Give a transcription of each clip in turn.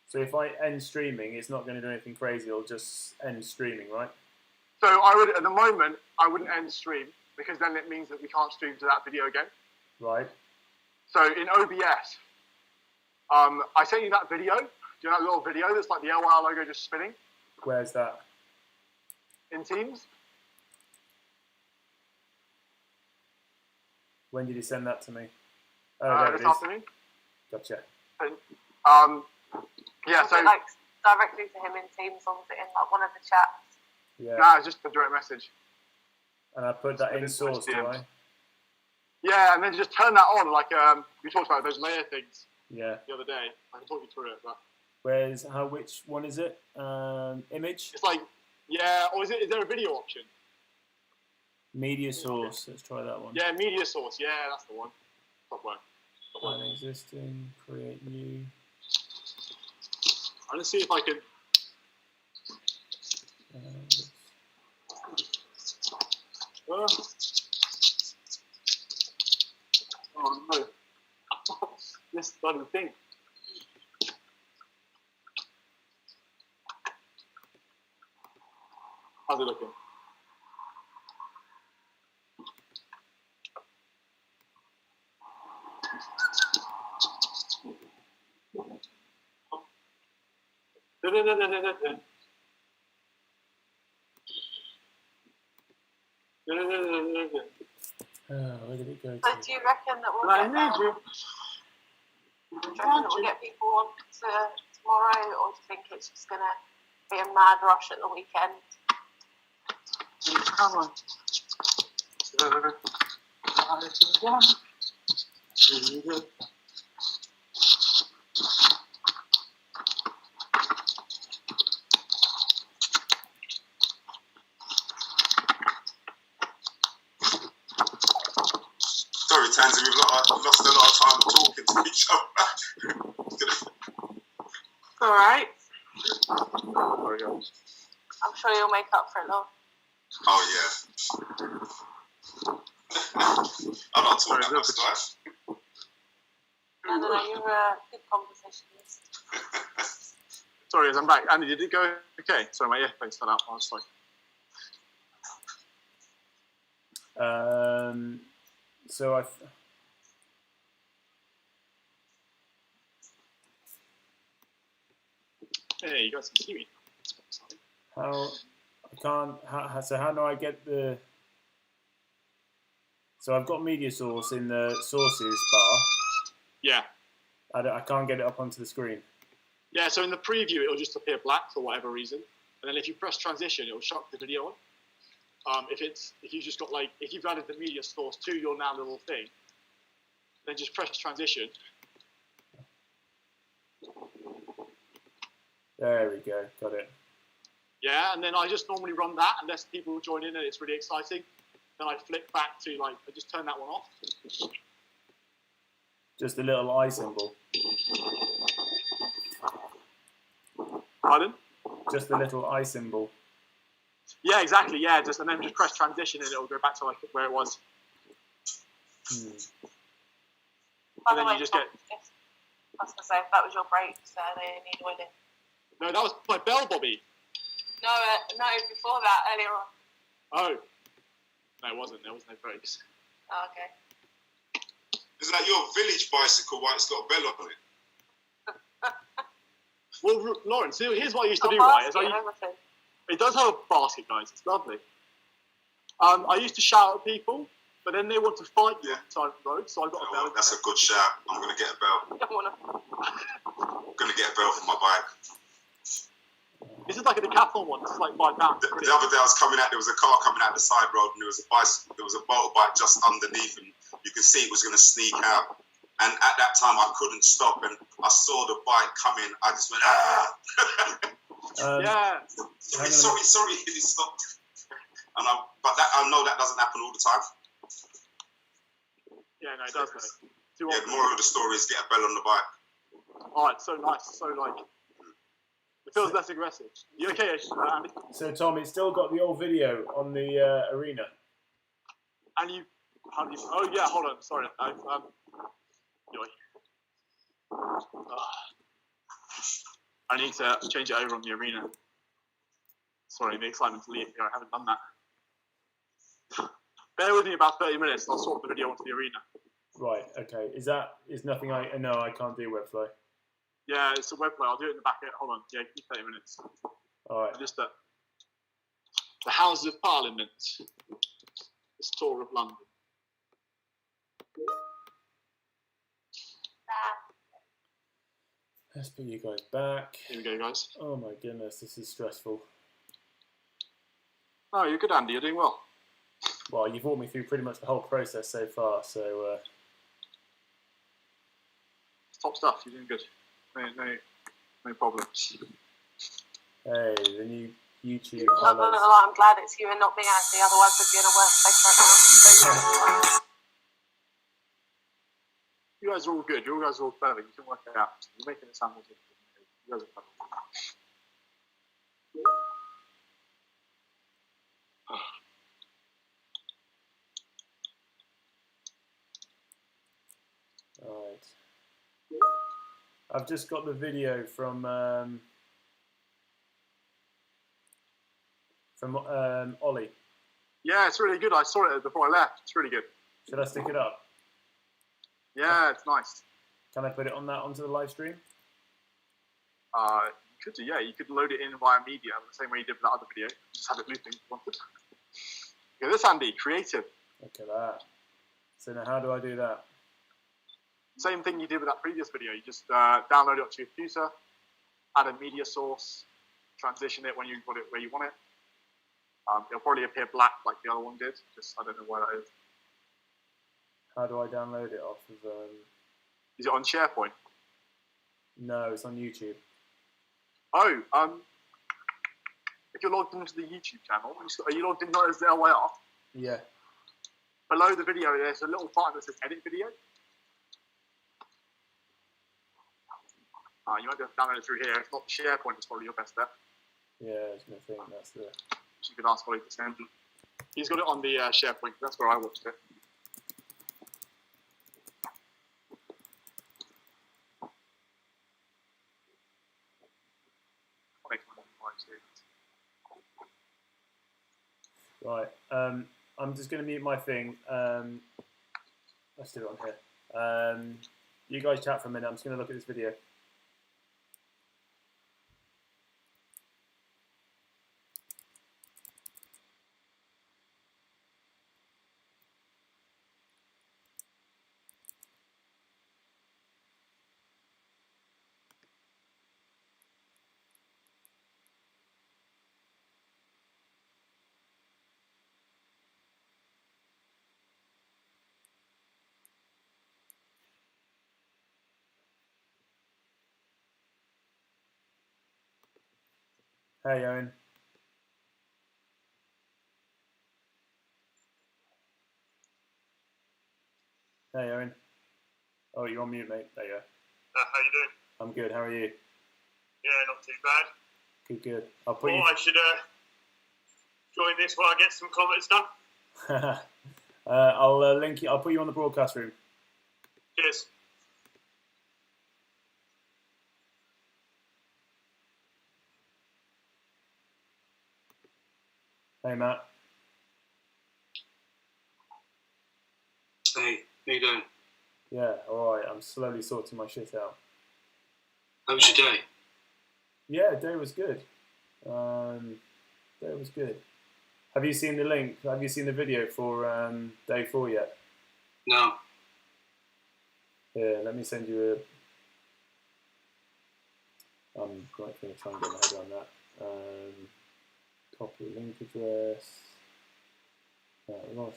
So if I end streaming, it's not going to do anything crazy. It'll just end streaming, right? So I would, at the moment, I wouldn't end stream because then it means that we can't stream to that video again. Right. So in OBS, I sent you that video. Do you know that little video that's like the LYR logo just spinning? Where's that? In Teams. When did you send that to me? Oh, there this it is. afternoon. Gotcha. And, yeah, Was so it like directly to him in Teams, or was it in like one of the chats? Yeah. nah, it's just a direct message. And I put that in source, do I? Yeah, and then just turn that on, like we talked about those layer things. Yeah. The other day, I can talk you through it. But Which one is it? Image? it's like, yeah, or is there a video option? Media source. Let's try that one. Yeah, media source. Yeah, that's the one. Top one. Existing. Create new. I'm gonna see if I can. Oh no! This bloody thing. How's it looking? Where did it go to? So do you reckon that we'll get, people on to tomorrow, or do you think it's just going to be a mad rush at the weekend? Sorry, Tansy, we've lost a lot of time talking to each other. All right. There we go. I'm sure you'll make up for it, though. Oh, yeah. I'm not talking that much, guys. No, you're a good conversationalist. Sorry, as I'm back. Andy, did it go okay? Sorry, my earphones fell out. I was like, So I. hey, you got some seaweed. So how do I get the? So I've got media source in the sources bar. Yeah. I can't get it up onto the screen. Yeah, so in the preview, it'll just appear black for whatever reason. And then if you press transition, it'll shock the video on. If you've just got if you've added the media source to your now little thing, then just press transition. There we go, got it. Yeah, and then I just normally run that unless people join in and it's really exciting. Then I flick back to I just turn that one off. Just the little eye symbol. Pardon? Just the little eye symbol. Yeah, exactly. Yeah, and then just press transition and it'll go back to where it was. By And the then way, you just get. I was going to say, if that was your brakes, they need oiling. No, that was my bell, Bobby. No, before that, earlier on. Oh. No, it wasn't. There was no brakes. Oh, okay. Is that your village bicycle while it's got a bell on it? Well, Lawrence, here's what I used to do, right? It does have a basket, guys. It's lovely. I used to shout at people, but then they want to fight you on the side of the road, so I got a bell. That's a good shout. I'm going to get a bell. You don't want to. I'm going to get a bell for my bike. This is like a decathlon one. This is like £5. The other day I was coming out, there was a car coming out the side road and there was a motorbike just underneath and you could see it was going to sneak out. And at that time I couldn't stop and I saw the bike coming. I just went, yeah. Sorry, it stopped. And but I know that doesn't happen all the time. Yeah, no, it does. The moral of the story is get a bell on the bike. Oh, it's so nice. So it feels less aggressive. You okay, Andy? So Tom, it's still got the old video on the arena. And oh yeah, hold on. Sorry, I need to change it over on the arena. Sorry, the excitement's leaving here. I haven't done that. Bear with me about 30 minutes. I'll sort the video onto the arena. Right. Okay. Is nothing I no, I can't do webflow. Yeah, it's a webflow. I'll do it in the back end. Hold on. Yeah, give me 30 minutes. All right. Just the Houses of Parliament. This tour of London. Let's put you guys back. Here we go, guys. Oh my goodness, this is stressful. Oh, you're good, Andy. You're doing well. Well, you've walked me through pretty much the whole process so far, so... Top stuff. You're doing good. No problems. Hey, the new YouTube I'm not gonna lie, I'm glad it's you and not me, actually. Otherwise, we'd be in a worse place right now. You guys are all good. You guys are all clever. You can work it out. You're making it sound more difficult. You guys are clever. Alright. I've just got the video from Ollie. Yeah, it's really good. I saw it before I left. It's really good. Should I stick it up? Yeah, it's nice. Can I put it onto the live stream? You could do, yeah. You could load it in via media, the same way you did with that other video. Just have it looping if you wanted. Yeah, this Andy, creative. Look at that. So now how do I do that? Same thing you did with that previous video. You just download it onto your computer, add a media source, transition it when you want it where you want it. It'll probably appear black like the other one did. Just I don't know why that is. How do I download it off of? Is it on SharePoint? No, it's on YouTube. Oh, if you're logged into the YouTube channel, are you logged in as the LYR? Yeah. Below the video, there's a little button that says Edit Video. You might be able to download it through here. If not, SharePoint is probably your best bet. Yeah, I was going to think that's the... You could ask Ollie to send. He's got it on the SharePoint. That's where I watched it. Right. I'm just going to mute my thing. Let's do it on here. You guys chat for a minute. I'm just going to look at this video. Hey, Owen. Hey, Owen. Oh, you're on mute, mate. There you go. How you doing? I'm good. How are you? Yeah, not too bad. Good, good. I'll put I should join this while I get some comments done. I'll link you. I'll put you on the broadcast room. Cheers. Hey, Matt. Hey, how you doing? Yeah, all right. I'm slowly sorting my shit out. How was your day? Yeah, day was good. Day was good. Have you seen the link? Have you seen the video for day 4 yet? No. Here, let me send you a... I'm going to try and get my head around that. Copy link address. Rostron.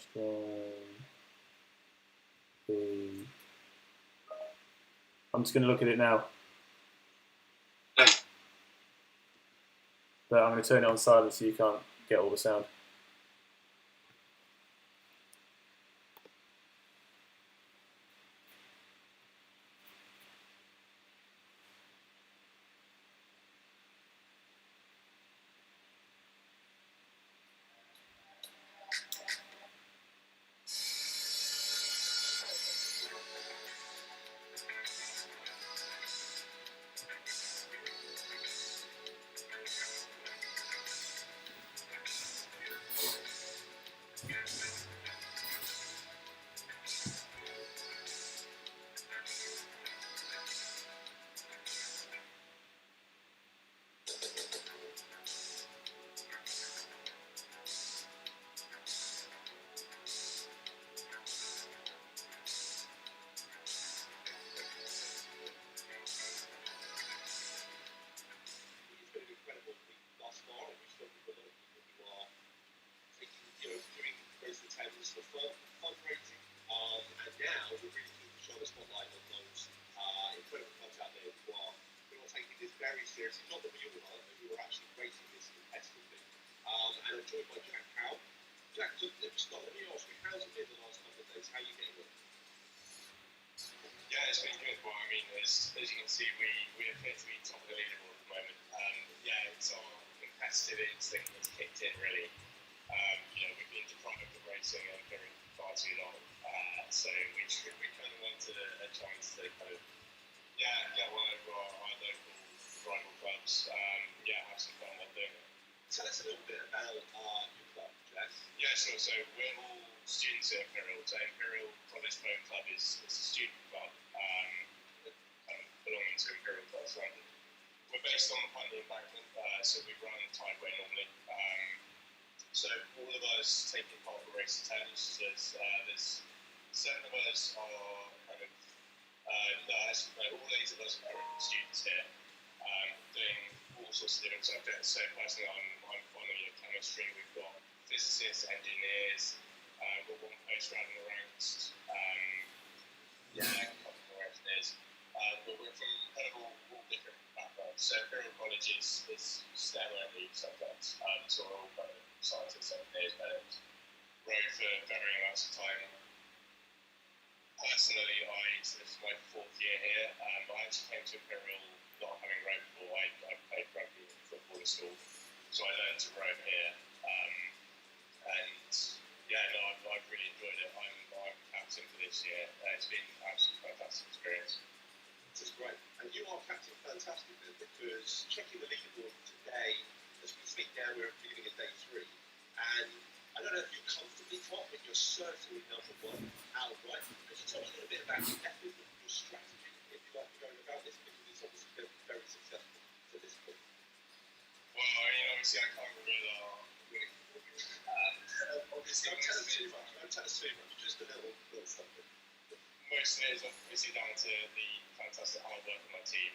I'm just going to look at it now. Hey. But I'm going to turn it on silent so you can't get all the sound. it's been good. Well, I mean, as you can see, we appear to be top of the leaderboard at the moment. Yeah, it's our competitive instinct that's kicked in, really. We've been deprived of racing and for far too long. So we kind of wanted a chance to kind of, get one over our local rival clubs. Have some fun while doing it. Tell us a little bit about your club, Jeff. Yeah, sure. So we're all students at Imperial. So Imperial College Boat Club is a student club belonging to Imperial College London. We're based on the Putney Embankment, so we run tideway normally. So all of us taking part in Race The Thames. There's 7 of us are kind of, all 8 of us are current students here, doing all sorts of different subjects. So personally, I'm following chemistry. We've got physicists, engineers. We've got one post-grad in the ranks. A couple more engineers. But we're from kind of all different backgrounds. So Imperial College is STEM-only subjects. So we're all kind of scientists, engineers, medics. Rode for varying amounts of time. Personally, so this is my 4th year here. I actually came to Imperial not having rowed before. I played rugby and football at school, so I learned to row here. I've really enjoyed it. I'm captain for this year. It's been an absolutely fantastic experience. This is great. And you are captain fantastic then, because checking the leaderboard today, as we speak now, we're at the beginning of day 3, and I don't know if you're comfortably top, but you're certainly number 1 outright. Could you tell us a little bit about your method, your strategy, if you like to go about this, because it's obviously been very successful to this point? Well, I mean, obviously I can't reveal our winning formula. Obviously, don't tell us too much. Don't tell us too much. Just a little something. Most of it is obviously down to the fantastic hard work of my team.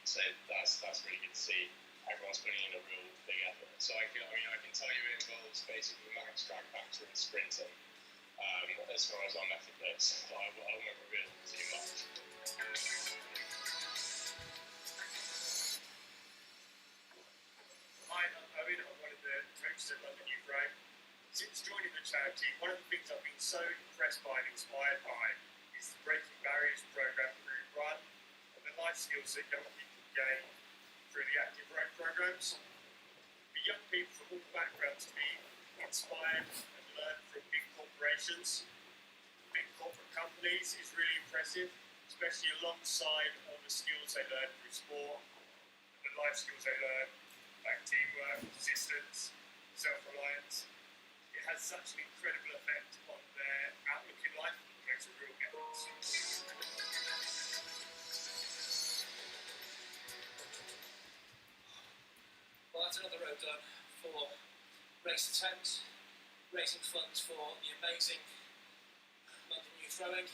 So that's really good to see. Everyone's putting in a real big effort. So I can tell you it involves basically max drag factor and sprinting. As far as our method goes, I won't reveal too much. Hi, I'm Owen. I'm one of the coaches at London Youth Rowing. Since joining the charity, one of the things I've been so impressed by and inspired by is the Breaking Barriers programme through Run and the life skills that young people gain through the active road programmes. For young people from all backgrounds to be inspired and learn from big corporations, big corporate companies is really impressive, especially alongside all the skills they learn through sport and the life skills they learn, like teamwork, persistence, self-reliance. It has such an incredible effect on their outlook in life. It makes a real difference. Well, that's another road done for Race The Thames, raising funds for the amazing London Youth Rowing.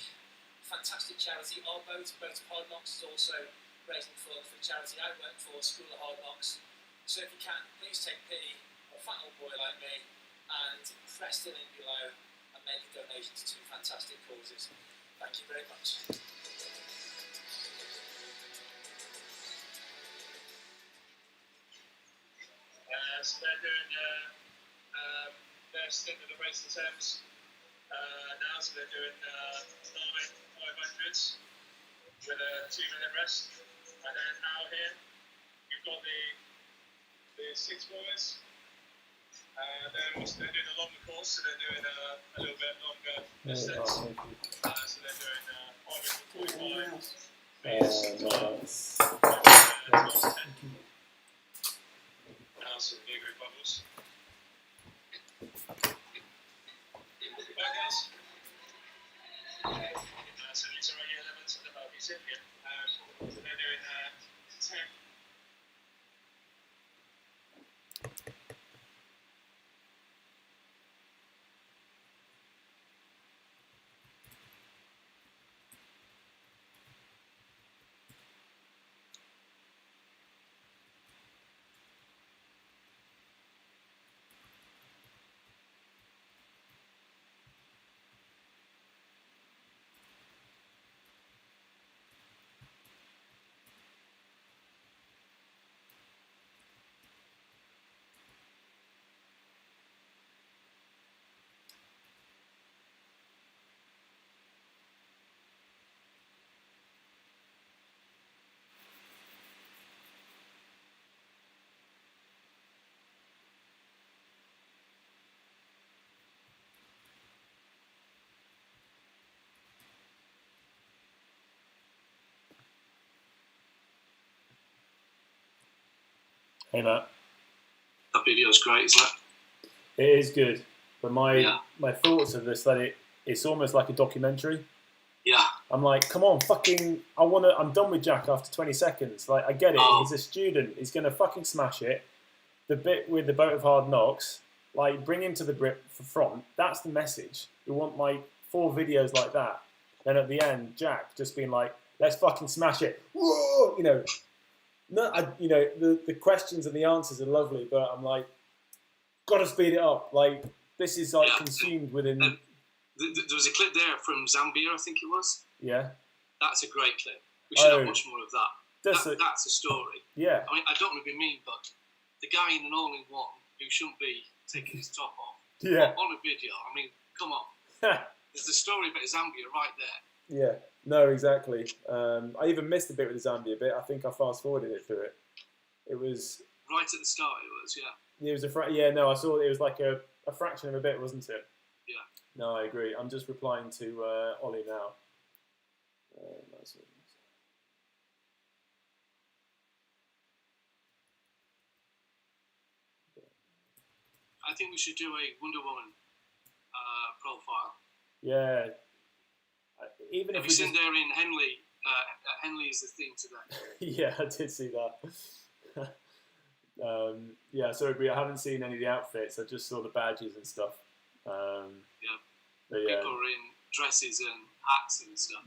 Fantastic charity. Our boat of Hard Knocks, is also raising funds for the charity I work for, School of Hard Knocks. So if you can, please take pity on a fat old boy like me and press the link below and make a donation to 2 fantastic causes. Thank you very much. So they're doing their stint of the Race The Thames now, so they're doing 9,500s with a 2-minute rest. And then out here, you've got the 6 boys. They're doing a longer course, so they're doing a little bit longer distance. So they're doing 545 meters. Now some new group bubbles. Right, guys. So these are our year 11s and above. You see here. So they're doing 10. Hey Matt. That video's great, isn't it? It is good, but my thoughts of this that it's almost like a documentary. Yeah. I'm like, come on, fucking, I'm done with Jack after 20 seconds. Like, I get it. He's a student. He's gonna fucking smash it. The bit with the boat of hard knocks, like, bring him to the front. That's the message. We want like 4 videos like that. Then at the end, Jack just being like, let's fucking smash it. Whoa! You know, the questions and the answers are lovely, but I'm like, gotta speed it up. Like, this is like consumed within. There was a clip there from Zambia, I think it was. Yeah. That's a great clip. We should have much more of that. That's a story. Yeah. I mean, I don't want to be mean, but the guy in an all-in-one who shouldn't be taking his top off on a video. I mean, come on. There's the story about Zambia right there. Yeah. No, exactly. I even missed a bit with the Zambia bit. I think I fast-forwarded it through it. It was... Right at the start it was, yeah. It was I saw it was like a fraction of a bit, wasn't it? Yeah. No, I agree. I'm just replying to Ollie now. I think we should do a Wonder Woman profile. Yeah. Even if we send there in Henley. Henley is the theme today. Yeah, I did see that. Yeah, sorry, I haven't seen any of the outfits. I just saw the badges and stuff. But yeah. People are in dresses and hats and stuff.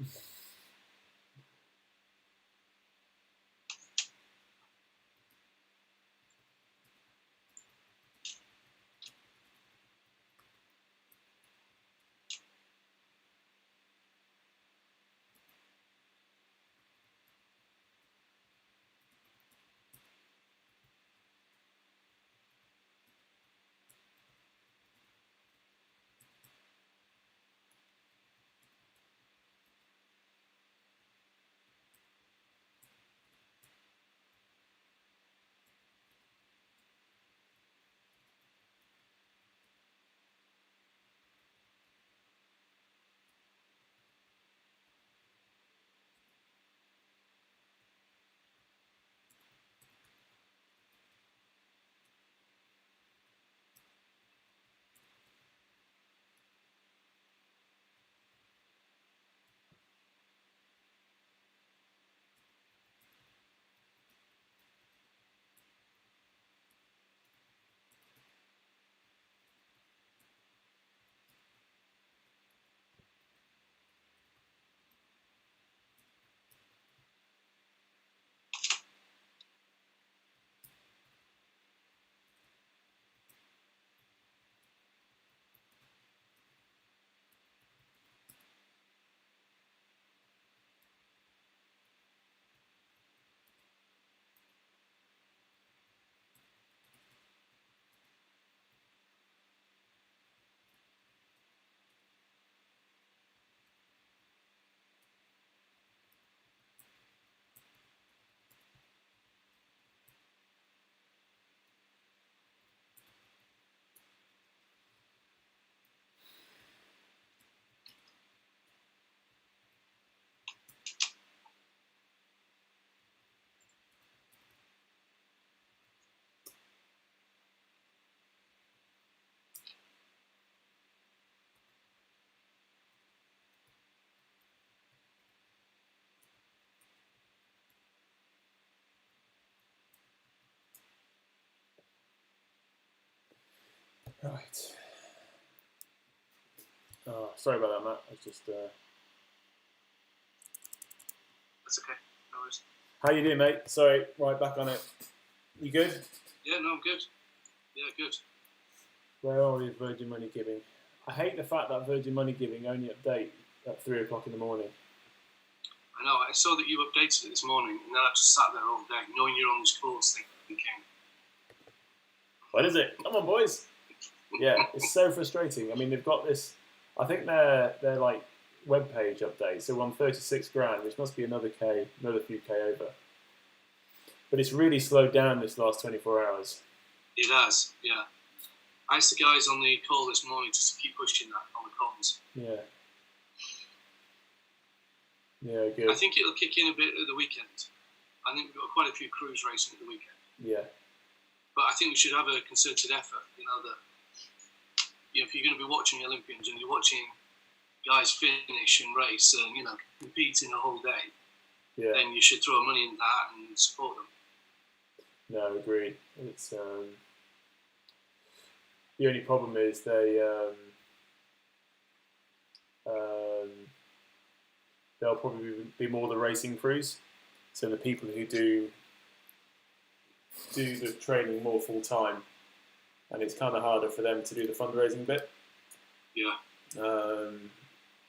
Right. Oh, sorry about that, Matt. I was just. That's okay. No worries. How you doing, mate? Sorry, right back on it. You good? Yeah, no, I'm good. Yeah, good. Where are we with Virgin Money Giving? I hate the fact that Virgin Money Giving only update at 3 o'clock in the morning. I know. I saw that you updated it this morning, and then I just sat there all day, knowing you're on this course, thinking, what is it? Come on, boys. Yeah, it's so frustrating. I mean, they've got this. I think their like webpage update. So we're on 36 grand, which must be another few K over. But it's really slowed down this last 24 hours. It has, yeah. I asked the guys on the call this morning just to keep pushing that on the comms. Yeah. Yeah, good. I think it'll kick in a bit at the weekend. I think we've got quite a few crews racing at the weekend. Yeah. But I think we should have a concerted effort. That if you're going to be watching the Olympians and you're watching guys finish and race and compete in a whole day, then you should throw money in that and support them. No, agreed. It's the only problem is they'll probably be more the racing crews, so the people who do the training more full time, and it's kind of harder for them to do the fundraising bit. Yeah.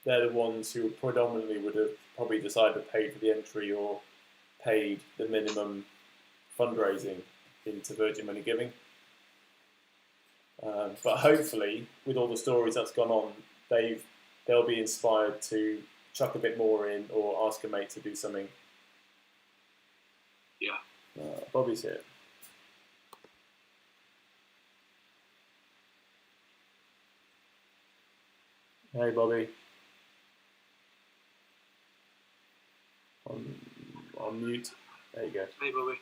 They're the ones who predominantly would have probably decided to pay for the entry or paid the minimum fundraising into Virgin Money Giving. But hopefully, with all the stories that's gone on, they'll be inspired to chuck a bit more in or ask a mate to do something. Yeah. Bobby's here. Hey, Bobby. On mute. There you go. Hey, Bobby.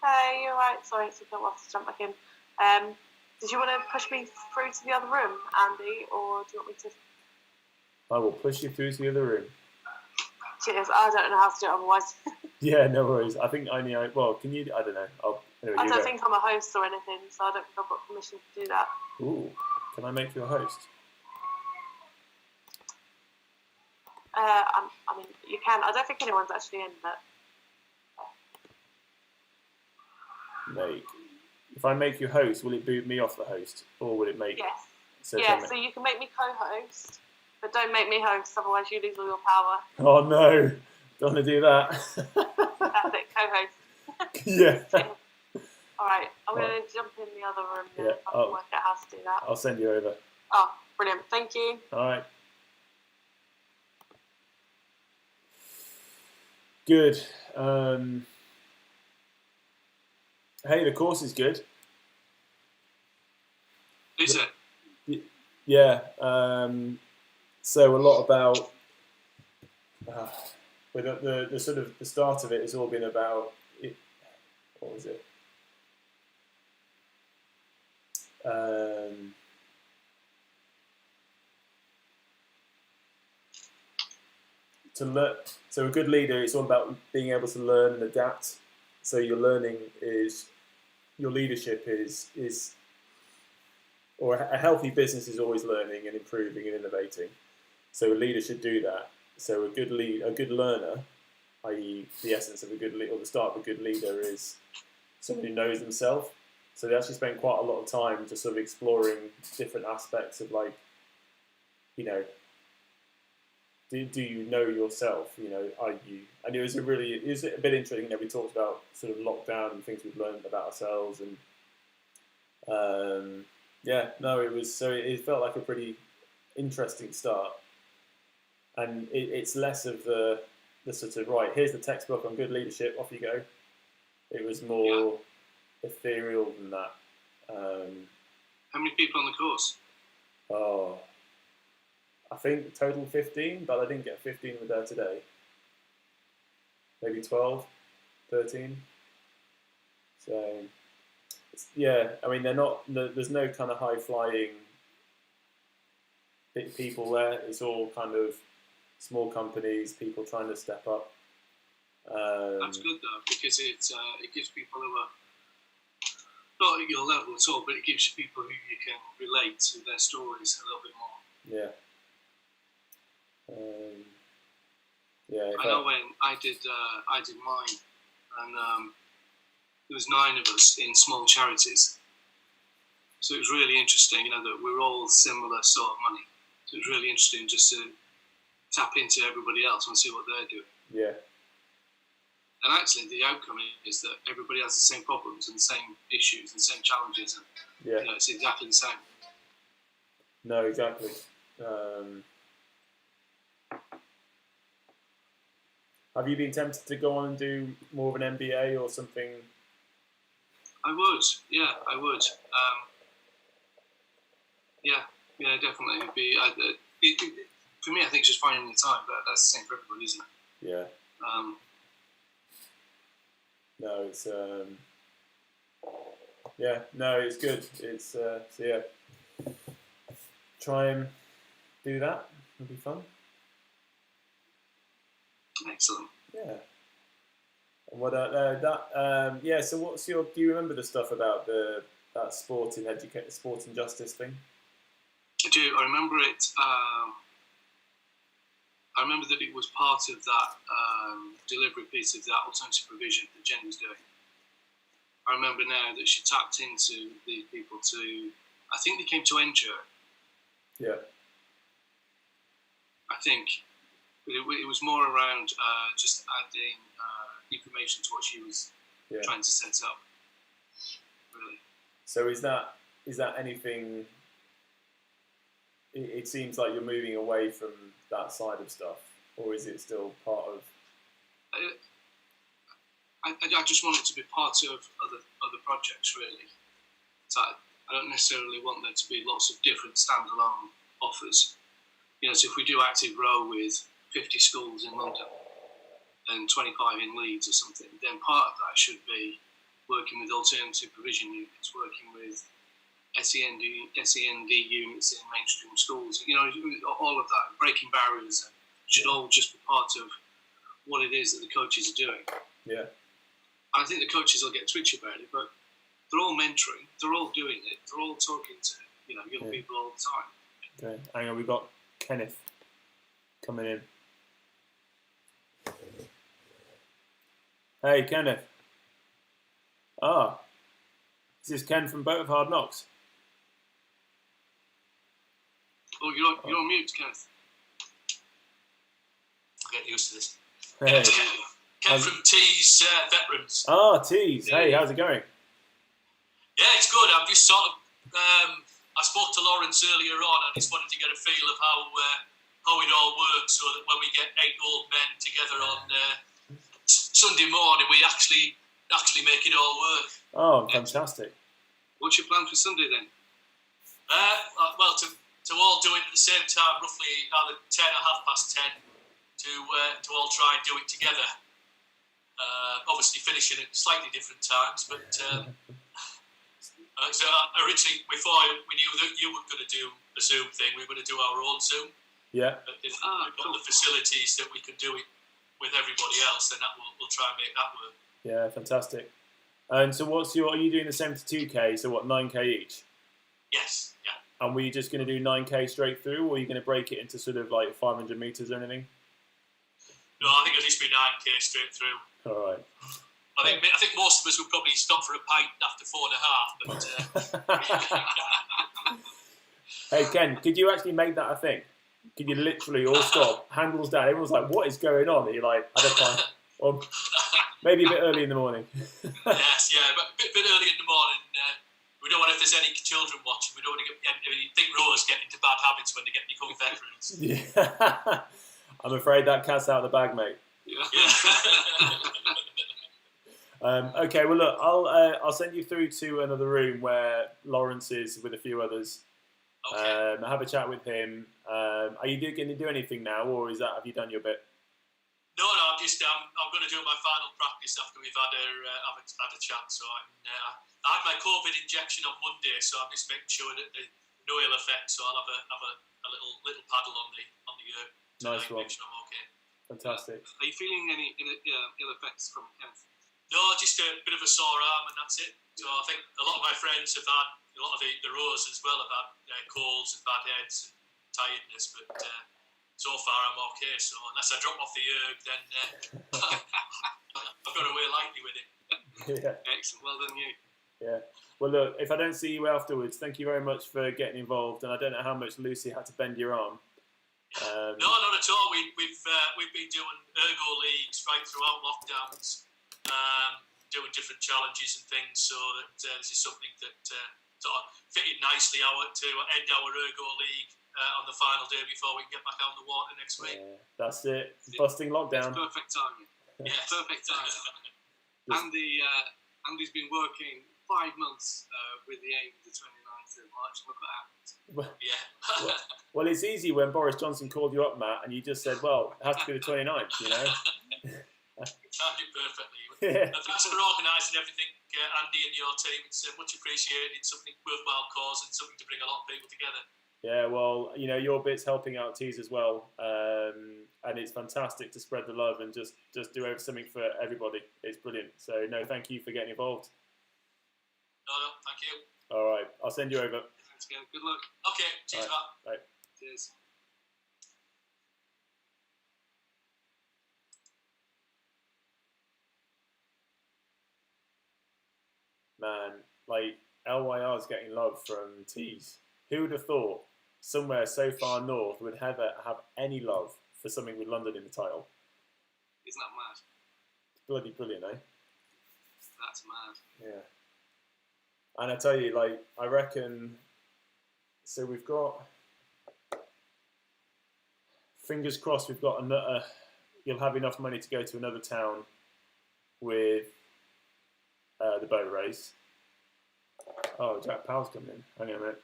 Hey, you're right. Sorry, it's a bit while to jump back in. Did you want to push me through to the other room, Andy, or do you want me to? I will push you through to the other room. Cheers. I don't know how to do it otherwise. Yeah, no worries. I think well, can you? I don't know. Anyway, I don't think I'm a host or anything, so I don't think I've got permission to do that. Ooh, can I make you a host? I mean, you can. I don't think anyone's actually in, but. Mate, if I make you host, will it boot me off the host, or will it make? Yes. So so you can make me co-host, but don't make me host, otherwise you lose all your power. Oh no! Don't want to do that. That's it, co-host. Yeah. All right, I'm going to jump in the other room now. I can work out how to do that. I'll send you over. Oh, brilliant! Thank you. All right. Good. Hey, the course is good. Is it? Yeah. So a lot about with the sort of the start of it has all been about it. What was it? To learn. So a good leader, it's all about being able to learn and adapt. So your leadership is, or a healthy business is always learning and improving and innovating. So a leader should do that. So a good learner, i.e. the essence of a good leader, or the start of a good leader is someone who knows themselves. So they actually spend quite a lot of time just sort of exploring different aspects of do you know yourself? Are you? And it was a bit interesting. We talked about sort of lockdown and things we've learned about ourselves, and it felt like a pretty interesting start. And it's less of the sort of right. Here's the textbook on good leadership. Off you go. It was more ethereal than that. How many people on the course? Oh. I think total 15, but I didn't get 15 were there today. Maybe 12, 13. So, I mean, they're not. There's no kind of high-flying people there. It's all kind of small companies, people trying to step up. That's good though, because it gives people who are not at your level at all, but it gives you people who you can relate to their stories a little bit more. Yeah. I know when I did mine, and there was 9 of us in small charities. So it was really interesting, that we're all similar sort of money. So it was really interesting just to tap into everybody else and see what they're doing. Yeah. And actually, the outcome is that everybody has the same problems and the same issues and the same challenges, and it's exactly the same. No, exactly. Have you been tempted to go on and do more of an MBA or something? I would, yeah, I would. Yeah, definitely. It'd be, for me, I think it's just finding the time, but that's the same for everybody, isn't it? Yeah. No, it's Yeah, no, it's good. It's so yeah. Try and do that. It'll be fun. Excellent. Yeah. And what yeah. So what's your? Do you remember the stuff about that sporting justice thing? I do. I remember it. I remember that it was part of that delivery piece of that alternative provision that Jen was doing. I remember now that she tapped into the people to. I think they came to Endure. Yeah. I think it was more around just adding information to what she was trying to set up. Really. So is that anything? It seems like you're moving away from that side of stuff, or is it still part of? I just want it to be part of other projects, really. So I don't necessarily want there to be lots of different standalone offers. You know, so if we do Active Row with 50 schools in London and 25 in Leeds or something, then part of that should be working with alternative provision units, working with SEND units in mainstream schools. You know, all of that, breaking barriers, should all just be part of what it is that the coaches are doing. Yeah. I think the coaches will get twitchy about it, but they're all mentoring, they're all doing it, they're all talking to young people all the time. Okay, hang on, we've got Kenneth coming in. Hey, Kenneth. This is Ken from Boat of Hard Knocks. Oh, you're on mute, Kenneth. I'll get used to this. Hey. Ken from T's Veterans. T's. Hey, how's it going? Yeah, it's good. I'm just sort of. I spoke to Lawrence earlier on, and I just wanted to get a feel of how it all works, so that when we get 8 old men together on Sunday morning, we actually make it all work. Oh, fantastic! What's your plan for Sunday then? Well, to all do it at the same time, roughly either 10 or 10:30, to all try and do it together. Obviously finishing at slightly different times, but so originally, before we knew that you were going to do a Zoom thing, we were going to do our own Zoom. Yeah. But if we've got the facilities that we can do it with everybody else, then we'll try and make that work. Yeah, fantastic. And so are you doing the 72k, so what, 9k each? Yes, yeah. And were you just going to do 9k straight through, or are you going to break it into sort of like 500 metres or anything? No, I think it'll just be 9k straight through. All right. I think most of us would probably stop for a pint after 4.5. But Hey Ken, could you actually make that a thing? Could you literally all stop, handles down? Everyone's like, "What is going on?" And you're like, "I don't know." Or maybe a bit early in the morning. Yes, yeah, but a bit early in the morning. We don't want, if there's any children watching, we don't want to think rowers get into bad habits when they become veterans. Yeah. I'm afraid that cat's out of the bag, mate. Yeah. Okay, well look, I'll send you through to another room where Lawrence is with a few others. Okay. Have a chat with him. Are you going to do anything now, or have you done your bit? No, I'm going to do my final practice after we've had a chat. So I had my COVID injection on Monday, so I'm just making sure that there's no ill effects. So I'll have a little paddle on the Nice one. make sure I'm okay. Fantastic. Are you feeling any ill effects from cancer? No, just a bit of a sore arm, and that's it. So I think a lot of my friends have had, a lot of the rowers as well have had colds and bad heads and tiredness, but so far I'm okay. So unless I drop off the erg, then I've got away lightly with it. Yeah. Excellent. Well done, you. Yeah. Well, look, if I don't see you afterwards, thank you very much for getting involved. And I don't know how much Lucy had to bend your arm. No, not at all. We've been doing ergo leagues right throughout lockdowns, doing different challenges and things. So that this is something that sort of fitted nicely to end our ergo league on the final day before we can get back out on the water next week. That's it. Busting lockdown. It's perfect timing. Yeah, perfect timing. Andy's been working 5 months with the aim of the 29th of March. Look what happened. Yeah. Well, it's easy when Boris Johnson called you up, Matt, and you just said, well, it has to be the 29th, you know? timed it perfectly. Yeah. And thanks for organising everything, Andy and your team. It's much appreciated. It's something worthwhile cause and something to bring a lot of people together. Yeah, well, your bit's helping out Tees as well, and it's fantastic to spread the love and just do something for everybody. It's brilliant. So, no, thank you for getting involved. No, thank you. All right, I'll send you over. Thanks again. Good luck. Okay, cheers, Bye. Matt. Cheers. Man, like LYR is getting love from Tees. Who would have thought somewhere so far north would ever have any love for something with London in the title? Isn't that mad? It's bloody brilliant, eh? That's mad. Yeah. And I tell you, like, I reckon. So we've got. Fingers crossed, we've got another. You'll have enough money to go to another town with the boat race. Oh, Jack Powell's coming in. Hang on a minute.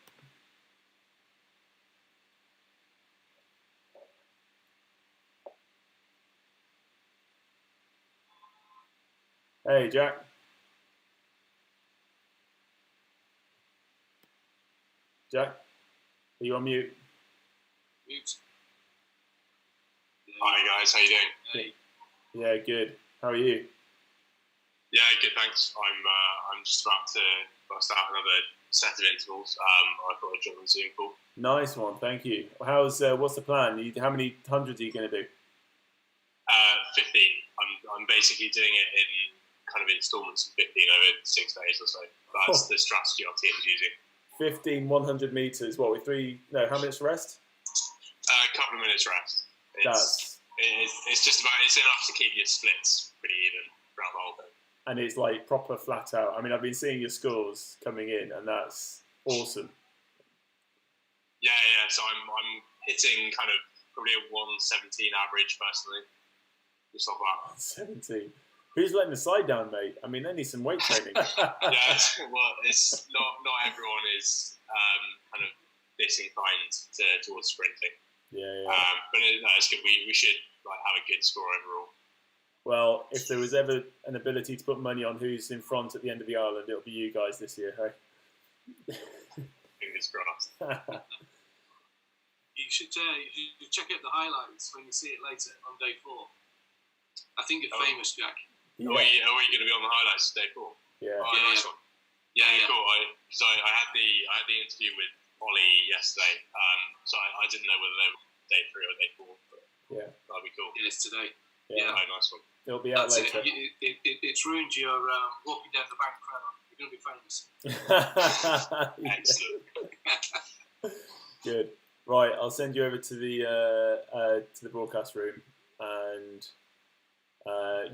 Hey, Jack. Jack, are you on mute? Mute. Hi guys, how you doing? Hey. Yeah, good. How are you? Yeah, good, thanks. I'm just about to bust out another set of intervals. I thought I'd jump on Zoom call. Nice one, thank you. What's the plan? How many hundreds are you going to do? 15. I'm basically doing it in kind of installments of 15 over 6 days or so. That's the strategy our team's using. 15 100 meters. What, with how minutes rest? A couple of minutes rest. It's just about, it's enough to keep your splits pretty even throughout the whole thing. And it's like proper flat out. I mean, I've been seeing your scores coming in, and that's awesome. Yeah. So I'm hitting kind of probably a 117 average personally. Just like that. 117. Who's letting the side down, mate? I mean, they need some weight training. Yeah, well, it's not everyone is kind of this inclined towards sprinting. Yeah. But it's good. We should have a good score overall. Well, if there was ever an ability to put money on who's in front at the end of the island, it'll be you guys this year, hey? Fingers crossed. You should check out the highlights when you see it later on day 4. I think you're famous, Jack. Yeah. Are we going to be on the highlights day 4? Yeah. Oh, nice one. Yeah, cool. So I had the interview with Ollie yesterday. So I didn't know whether they were day 3 or day 4. But yeah, that'd be cool. It is today. Yeah. Oh, nice one. It'll be out later. It's ruined your walking down the bank forever. You're going to be famous. Excellent. Good. Right, I'll send you over to the broadcast room, and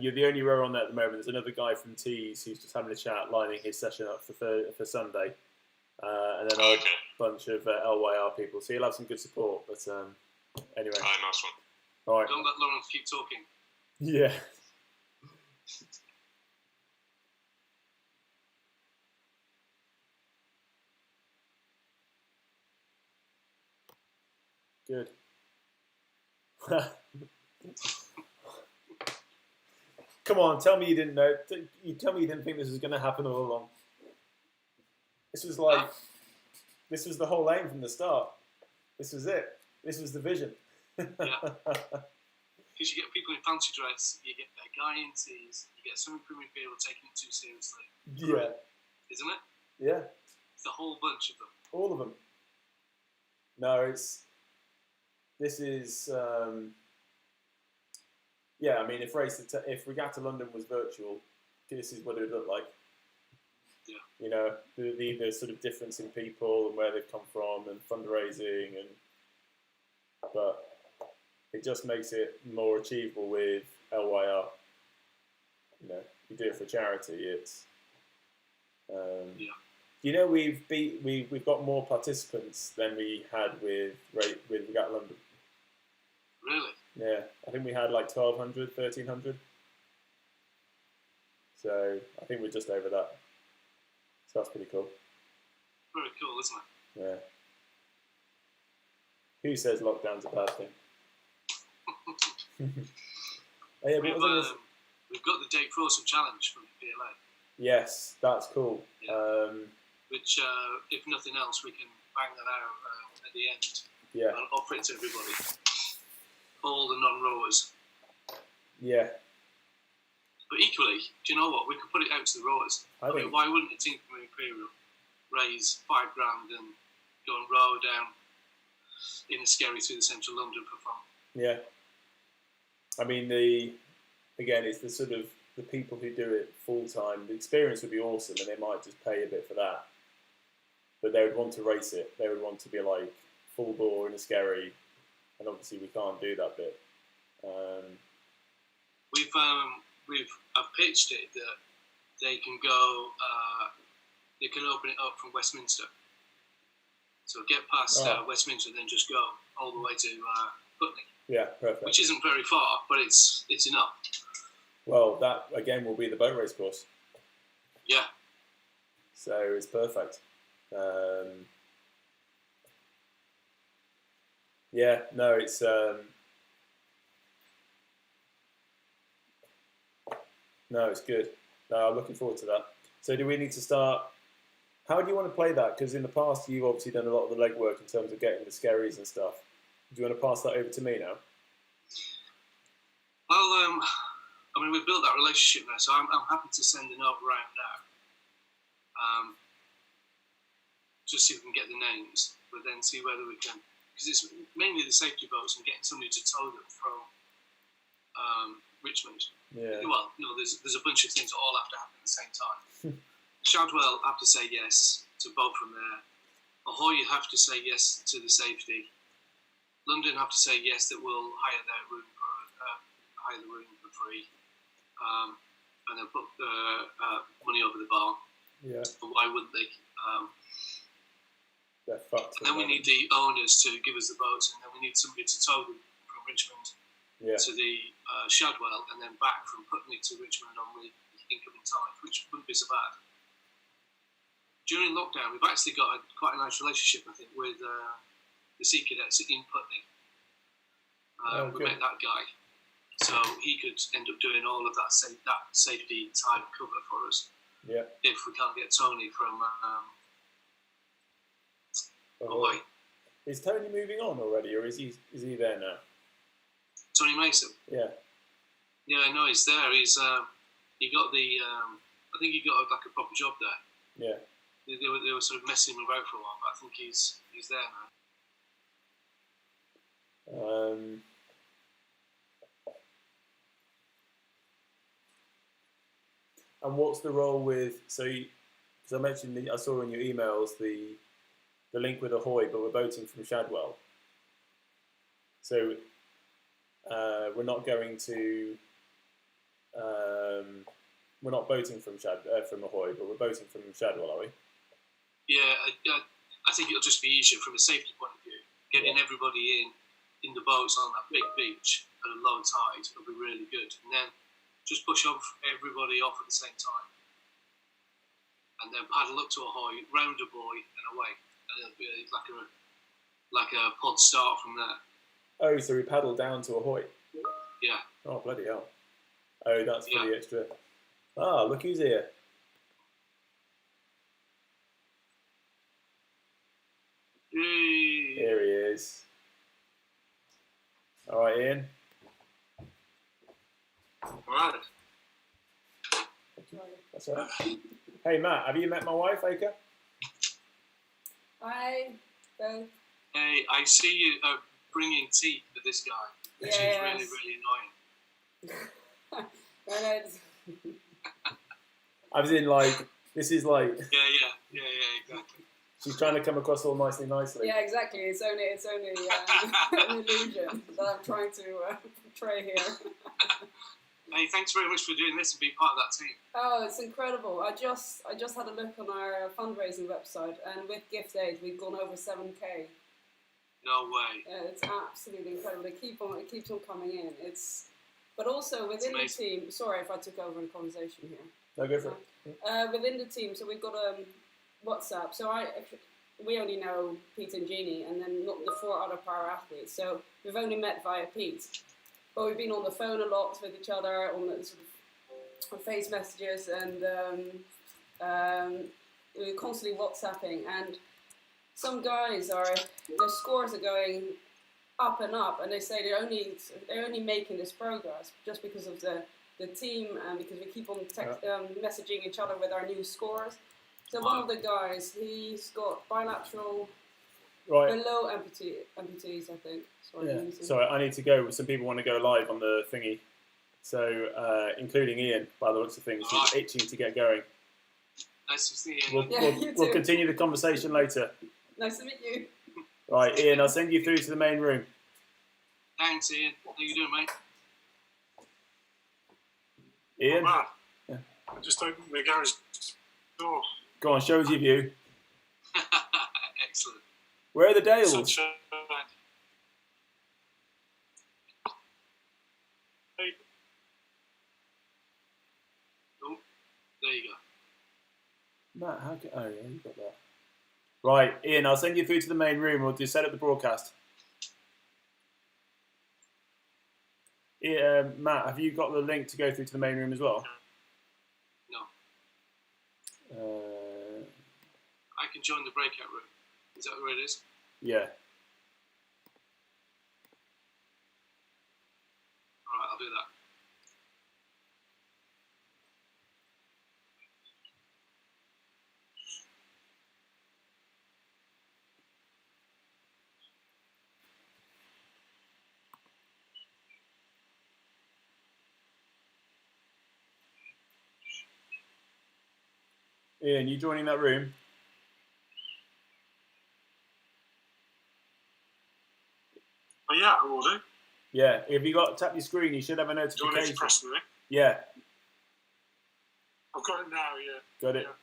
you're the only rower on there at the moment. There's another guy from Tees who's just having a chat, lining his session up for Sunday, and then a bunch of LYR people. So you'll have some good support. But anyway. Oh, nice one. All right. Don't let Lawrence keep talking. Yeah. Good. Come on, tell me you didn't know. You tell me you didn't think this was going to happen all along. This was this was the whole aim from the start. This was it. This was the vision. Yeah. Because you get people in fancy dress, you get a guy in tees, you get someone from people taking it too seriously. Yeah. Isn't it? Yeah. It's a whole bunch of them. All of them. No, this is. Yeah, I mean, if Regatta London was virtual, this is what it would look like. Yeah. You know, the sort of difference in people and where they've come from and fundraising but it just makes it more achievable with LYR. You know, you do it for charity. It's you know, we've got more participants than we had with Regatta London. Really? Yeah, I think we had like 1,200, 1,300. So I think we're just over that. So that's pretty cool. Very cool, isn't it? Yeah. Who says lockdown's a bad thing? Oh, yeah, we've got the Date Frozen Challenge from the PLA. Yes, that's cool. Yeah. Which, if nothing else, we can bang that out at the end. Yeah. And offer it to everybody. All the non-rowers. Yeah. But equally, do you know what? We could put it out to the rowers. I mean, why wouldn't a team from Imperial raise £5,000 and go and row down in a skerry through the central London for fun? Yeah. I mean, it's the sort of the people who do it full time. The experience would be awesome, and they might just pay a bit for that. But they would want to race it. They would want to be like full bore in a skerry, and obviously we can't do that bit. I've pitched it that they can go. They can open it up from Westminster. So get past Westminster, and then just go all the way to Putney. Yeah, perfect. Which isn't very far, but it's enough. Well, that again will be the boat race course. Yeah. So it's perfect. Yeah, no, it's no, it's good. No, I'm looking forward to that. So do we need to start? How do you want to play that? Because in the past you've obviously done a lot of the legwork in terms of getting the skerries and stuff. Do you want to pass that over to me now? Well, I mean, we've built that relationship now, so I'm happy to send a note around now. Just see if we can get the names, but then see whether we can, because it's mainly the safety boats and getting somebody to tow them from Richmond. Yeah. Well, there's a bunch of things that all have to happen at the same time. Shadwell have to say yes to both from there. Ahoy, you have to say yes to the safety. London have to say yes that we'll hire the room for free, and then put money over the bar. Yeah. But why wouldn't they? They're fucked. And then we need the owners to give us the boats, and then we need somebody to tow them from Richmond to the Shadwell, and then back from Putney to Richmond on the incoming tide, which wouldn't be so bad. During lockdown, we've actually got quite a nice relationship, I think, with the Sea Cadets in Putney. We met that guy, so he could end up doing all of that safety type cover for us. Yeah. If we can't get Tony from away. Is Tony moving on already, or is he there now? Tony Mason. Yeah. Yeah, no, he's there. He's he got the I think he got like a proper job there. Yeah. They were sort of messing him about for a while, but I think he's there now. And what's the role with, because I mentioned, I saw in your emails the link with Ahoy, but we're boating from Shadwell. So we're not going to, we're not boating from Ahoy, but we're boating from Shadwell, are we? Yeah, I think it'll just be easier from a safety point of view. Getting everybody in the boats on that big beach at a low tide will be really good. And then just push everybody off at the same time. And then paddle up to Ahoy, round a buoy and away. And it'll be like a pod start from there. Oh, so we paddle down to Ahoy? Yeah. Oh, bloody hell. Oh, that's for the extra. Ah, look who's here. Yay. Here he is. All right, Ian. All right. That's all right. Hey, Matt, have you met my wife, Aka? Hi, both. Hey, I see you bringing tea to this guy, which is really, really annoying. I was in this is like. Yeah, exactly. She's trying to come across all nicely. Yeah, exactly. It's only an illusion that I'm trying to portray here. Hey, thanks very much for doing this and being part of that team. Oh, it's incredible. I just had a look on our fundraising website, and with gift aid, we've gone over 7K. No way. It's absolutely incredible. It keeps on coming in. But also within the team. Sorry if I took over the conversation here. No, go for it. Within the team, so we've got WhatsApp. So we only know Pete and Jeannie, and then not the 4 other para athletes. So we've only met via Pete, but we've been on the phone a lot with each other on the sort of face messages, and we're constantly WhatsApping. And some guys their scores are going up and up, and they say they're only making this progress just because of the team, and because we keep on messaging each other with our new scores. So one of the guys, he's got bilateral below amputees, I think. Sorry, I need to go. Some people want to go live on the thingy. So, including Ian, by the looks of things, he's itching to get going. Nice to see you. We'll continue the conversation later. Nice to meet you. Right, Ian, I'll send you through to the main room. Thanks, Ian. How you doing, mate? Ian? I just opened the garage door. Go on, show us your view. Excellent. Where are the Dales? Sunshine. Hey. Oh, there you go. Matt, how can... Oh, yeah, you got that. Right, Ian, I'll send you through to the main room. We'll just set up the broadcast. Matt, have you got the link to go through to the main room as well? No. I can join the breakout room. Is that where it is? Yeah. Alright, I'll do that. Ian, you joining that room? Oh, yeah, I will do. Yeah, if you tap your screen, you should have a notification. Yeah. I've got it now, yeah. Got it. Yeah.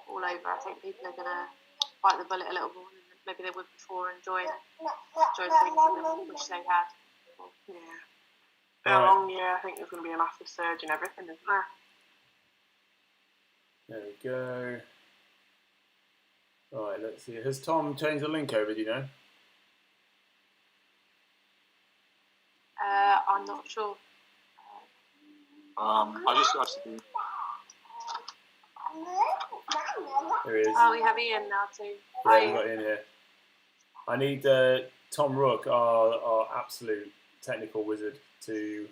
All over, I think people are going to bite the bullet a little more than maybe they would before, enjoy things that they wish they had. Yeah. Right. Along, yeah, I think there's going to be a massive surge in everything, isn't there? There we go. Right, let's see. Has Tom changed the link over, do you know? I'm not sure. I just do. There he is. Oh, we have Ian now too. Yeah, we've got Ian here. I need Tom Rook, our absolute technical wizard, to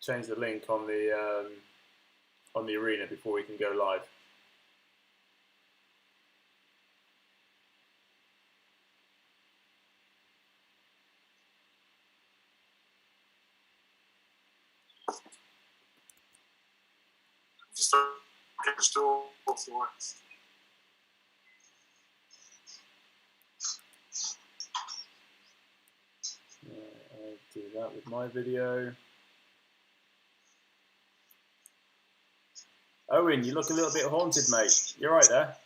change the link on the arena before we can go live. Just get the door for it. I'll do that with my video. Owen, you look a little bit haunted, mate. You're right there.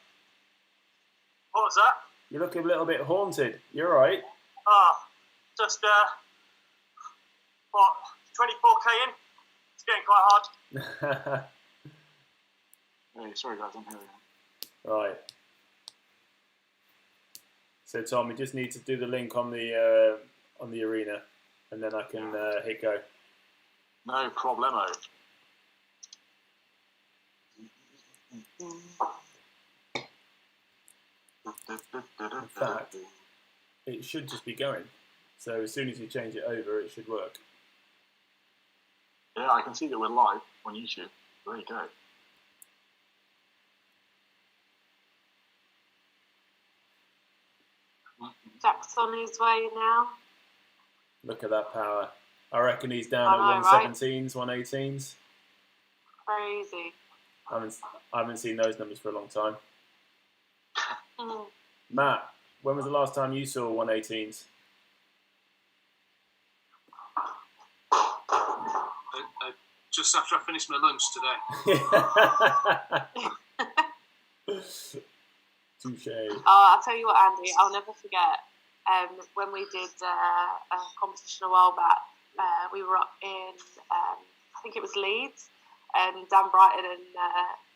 What was that? You look a little bit haunted. You're right. Just, 24k in? It's getting quite hard. Hey, sorry guys, I'm here again. Right. So Tom, we just need to do the link on the arena, and then I can hit go. No problemo. In fact, it should just be going. So as soon as you change it over, it should work. Yeah, I can see that we're live on YouTube. There you go. Jack's on his way now. Look at that power. I reckon he's down at 117s, 118s. Crazy. I haven't seen those numbers for a long time. Mm. Matt, when was the last time you saw 118s? Just after I finished my lunch today. Touche. I'll tell you what, Andy, I'll never forget when we did a competition a while back. We were up in, I think it was Leeds, and Dan Brighton and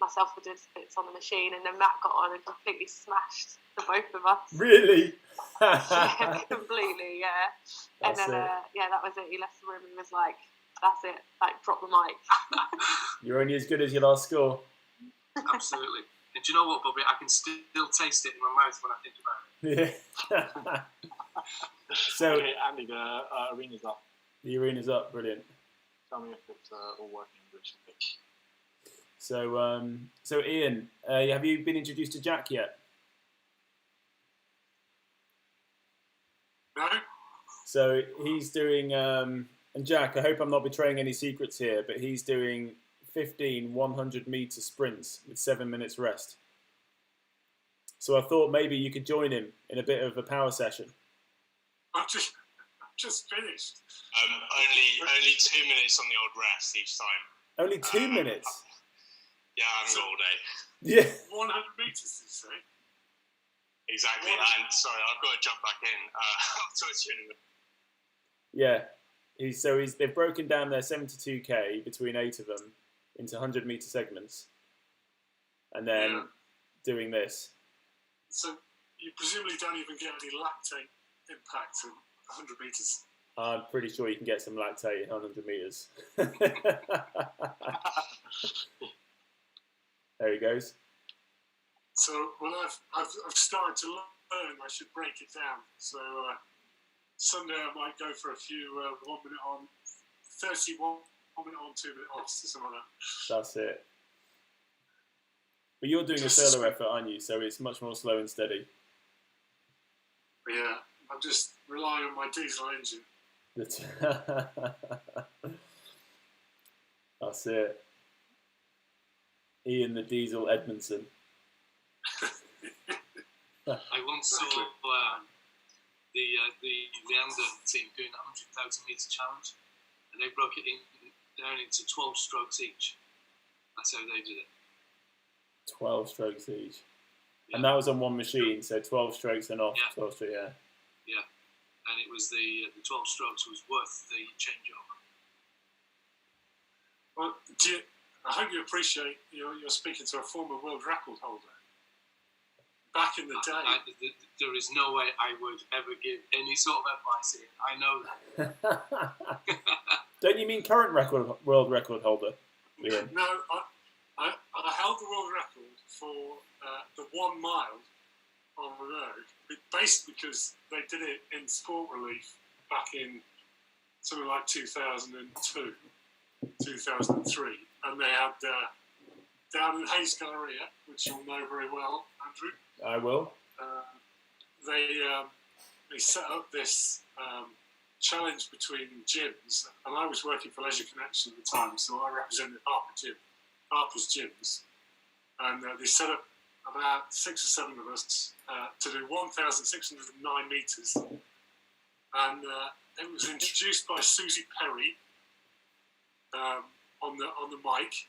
myself were doing bits on the machine, and then Matt got on and completely smashed the both of us. Really? Yeah, completely, yeah. And then, that was it. He left the room and was like, that's it, like, drop the mic. You're only as good as your last score. Absolutely. And do you know what, Bobby? I can still taste it in my mouth when I think about it. Yeah. So, okay, Andy, the arena's up. The arena's up, brilliant. Tell me if it's all working English. So Ian, have you been introduced to Jack yet? No. So he's doing, and Jack, I hope I'm not betraying any secrets here, but he's doing 15 100-meter sprints with 7 minutes rest. So I thought maybe you could join him in a bit of a power session. I've just finished. Only 2 minutes on the old rest each time. Only 2 minutes? Yeah, I haven't got all day. Yeah. 100 metres, did you say? Exactly. And sorry, I've got to jump back in. I'll talk to you in a minute. Yeah. They've broken down their 72k between 8 of them into 100-meter segments, and then doing this. So you presumably don't even get any lactate impact in 100 metres. I'm pretty sure you can get some lactate in 100 meters. There he goes. So, well, I've started to learn. I should break it down. So Sunday I might go for a few 1 minute on, 31 1 minute on, 2 minute off, something like that. That's it. But you're doing a solo effort, aren't you? So it's much more slow and steady. Yeah, I'm just relying on my diesel engine. That's it. Ian the Diesel Edmondson. I once saw the under team doing a 100,000 metre challenge, and they broke it down into 12 strokes each. That's how they did it. 12 strokes each. Yeah. And that was on one machine, so 12 strokes and off. Yeah. 12 strokes, yeah. Yeah. And it was the 12 strokes was worth the changeover. Well, I hope you appreciate you're speaking to a former world record holder. Back in the day. There is no way I would ever give any sort of advice here. I know that. Don't you mean current world record holder, Ian? No, I held the world record for the 1 mile on the road, basically because they did it in Sport Relief back in something like 2002, 2003, and they had down in Hayes Galleria, which you'll know very well, Andrew. I will. They set up this challenge between gyms, and I was working for Leisure Connection at the time, so I represented Harper's gyms, and they set up about 6 or 7 of us to do 1,609 metres, and it was introduced by Susie Perry on the mic,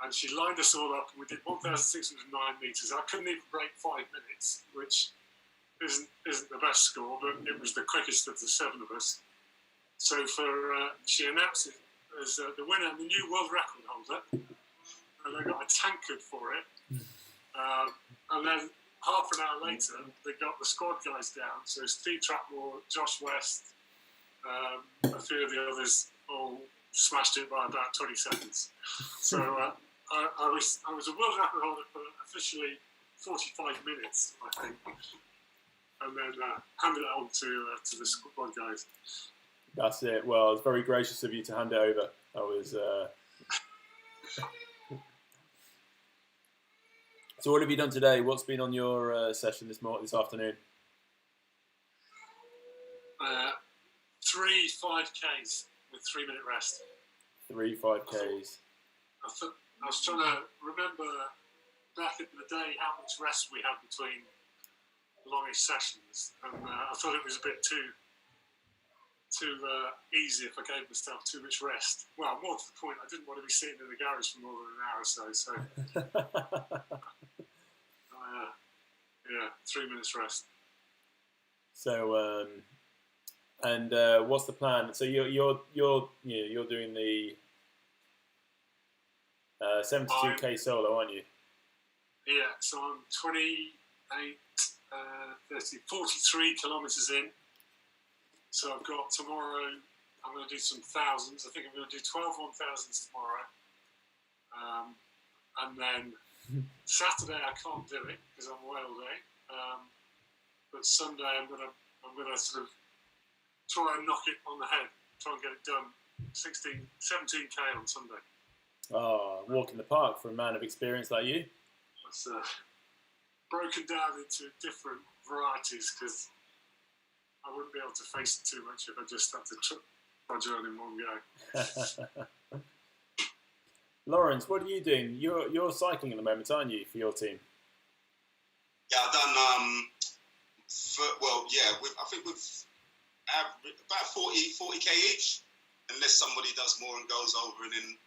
and she lined us all up, and we did 1,609 metres. I couldn't even break 5 minutes, which isn't the best score, but it was the quickest of the 7 of us. So she announced it as the winner and the new world record holder, and I got a tankard for it. And then half an hour later, they got the squad guys down. So Steve Trapmore, Josh West, a few of the others all smashed it by about 20 seconds. So I was a world record holder for officially 45 minutes, I think, and then handed it on to the squad guys. That's it. Well, it's very gracious of you to hand it over. I was. So, what have you done today? What's been on your session this afternoon? 3 5Ks with 3 minute rest. 3 5Ks. I was trying to remember back in the day how much rest we had between longish sessions, and I thought it was a bit too easy if I gave myself too much rest. Well, more to the point, I didn't want to be sitting in the garage for more than an hour or so. So, yeah, 3 minutes rest. So, and what's the plan? So you're doing the 72k solo, aren't you? Yeah, so I'm 28, 30, 43 kilometres in. So I've got tomorrow, I'm going to do some thousands. I think I'm going to do 12 1,000s tomorrow. And then Saturday I can't do it because I'm away all day. But Sunday I'm gonna sort of try and knock it on the head, try and get it done. 17k on Sunday. Oh, walk in the park for a man of experience like you. It's broken down into different varieties because I wouldn't be able to face it too much if I just had to trudge on in one go. Lawrence, what are you doing? You're cycling at the moment, aren't you, for your team? Yeah, I've done. I think we've about 40k each, unless somebody does more and goes over, and then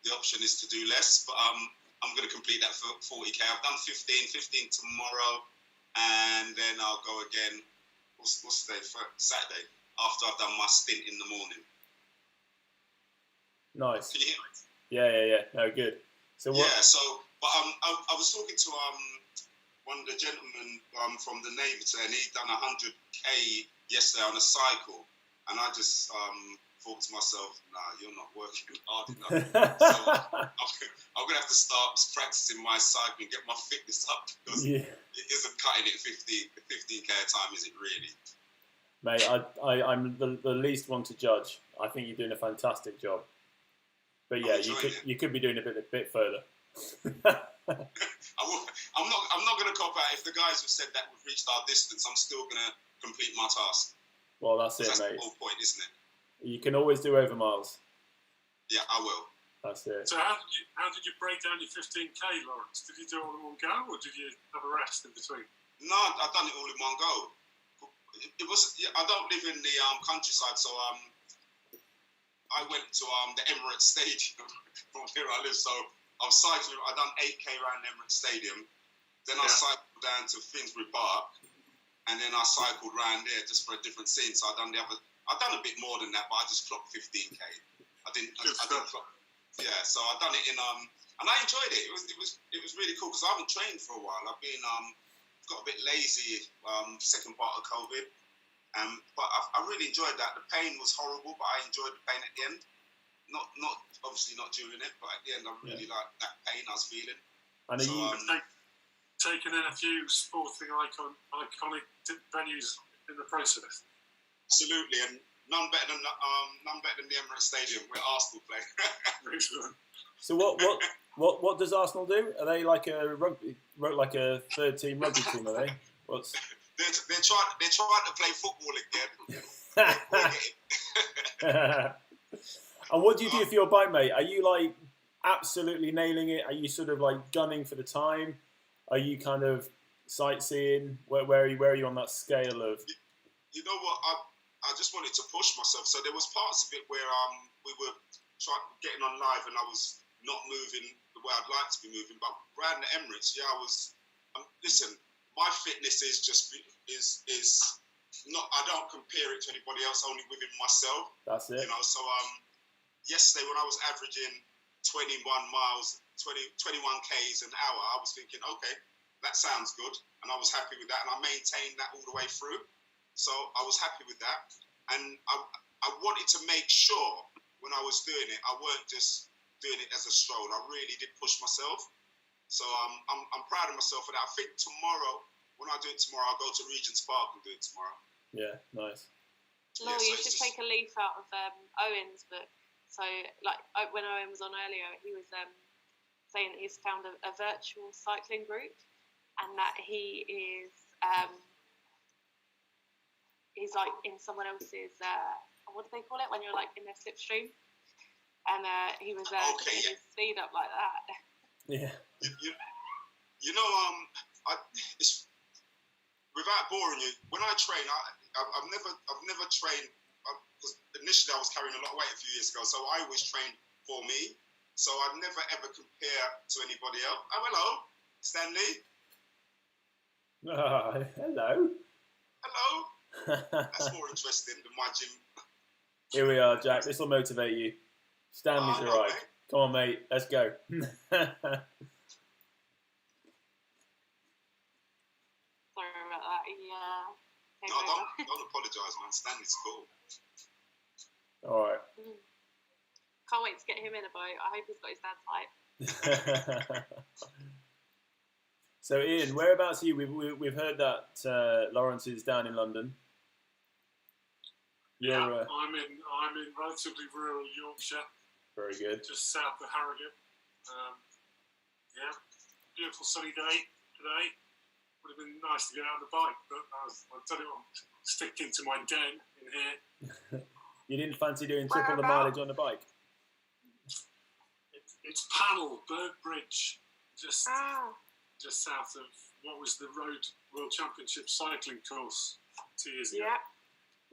the option is to do less. But I'm going to complete that for 40k. I've done 15 tomorrow, and then I'll go again. What's the day? Saturday, after I've done my stint in the morning. Nice. Can you hear me? Yeah. No, good. So what? Yeah. So, but I was talking to one of the gentlemen from the Navy today, and he'd done 100k yesterday on a cycle, and I just thought to myself, nah, you're not working hard enough. So I'm gonna have to start practicing my cycling, get my fitness up, because it isn't cutting it 15k a time, is it really? Mate, I'm the least one to judge. I think you're doing a fantastic job. But yeah, you could be doing a bit further. I'm not going to cop out. If the guys have said that we've reached our distance, I'm still going to complete my task. Well, that's it, That's mate. the whole point, isn't it? You can always do over miles. Yeah, I will. That's it. So how did you break down your 15k, Lawrence? Did you do it all in one go, or did you have a rest in between? No, I've done it all in one go. It was. I don't live in the countryside, so I went to the Emirates Stadium from where I live. So I'm cycling. I done 8k around Emirates Stadium. Then I cycled down to Finsbury Park, and then I cycled round there just for a different scene. So I've done a bit more than that, but I just clocked 15k. I didn't clock. Yeah, so I've done it in and I enjoyed it. It was really cool because I haven't trained for a while. I've been got a bit lazy second part of COVID. But I really enjoyed that. The pain was horrible, but I enjoyed the pain at the end. Not obviously not during it, but at the end I really liked that pain I was feeling. And so, taken in a few sporting iconic venues in the process. Absolutely, and none better than the Emirates Stadium where Arsenal play. So what does Arsenal do? Are they like a third team rugby team? Are they? They're trying to play football again. And what do you do for your bike, mate? Are you like absolutely nailing it? Are you sort of like gunning for the time? Are you kind of sightseeing? Where are you on that scale of? You know what? I just wanted to push myself. So there was parts of it where we were getting on live, and I was not moving the way I'd like to be moving. But around the Emirates, I was. Listen. My fitness is not. I don't compare it to anybody else. Only within myself. That's it. You know. So yesterday when I was averaging 21 miles, 21 k's an hour, I was thinking, okay, that sounds good, and I was happy with that, and I maintained that all the way through. So I was happy with that, and I wanted to make sure when I was doing it, I weren't just doing it as a stroll. I really did push myself. So I'm proud of myself for that. I think tomorrow, when I do it tomorrow, I'll go to Regent's Park and do it tomorrow. Yeah, nice. No, you should take a leaf out of Owen's book. So, like when Owen was on earlier, he was saying that he's found a virtual cycling group, and that he is he's like in someone else's what do they call it when you're like in their slipstream, and he was getting his speed up like that. Yeah. You know, it's, without boring you, when I train, I've never trained. Because initially I was carrying a lot of weight a few years ago, so I always trained for me. So I'd never ever compare to anybody else. Oh, hello, Stanley. Hello. Hello. That's more interesting than my gym. Here we are, Jack. This will motivate you. Stanley's all right. Mate. Come on, mate. Let's go. Sorry about that. He came No, over. don't apologise, man. Stanley's cool. All right. Can't wait to get him in a boat. I hope he's got his dad's height. So, Ian, whereabouts are you? We've heard that Lawrence is down in London. Yeah, I'm in relatively rural Yorkshire. Very good. Just south of Harrogate. Yeah, beautiful sunny day today. Would have been nice to get out on the bike, but I've done it on sticking to my den in here. You didn't fancy doing triple the mileage on the bike? It's Panel, Bird Bridge, just south of what was the Road World Championship cycling course 2 years ago.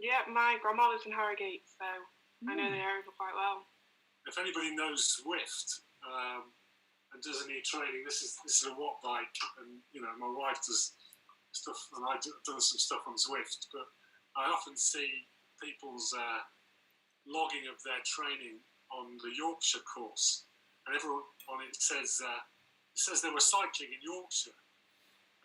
Yeah, my grandma lives in Harrogate, so I know the area quite well. If anybody knows Zwift and does any training, this is a watt bike, and my wife does stuff, and I've done some stuff on Zwift, but I often see people's logging of their training on the Yorkshire course, and everyone on it says they were cycling in Yorkshire,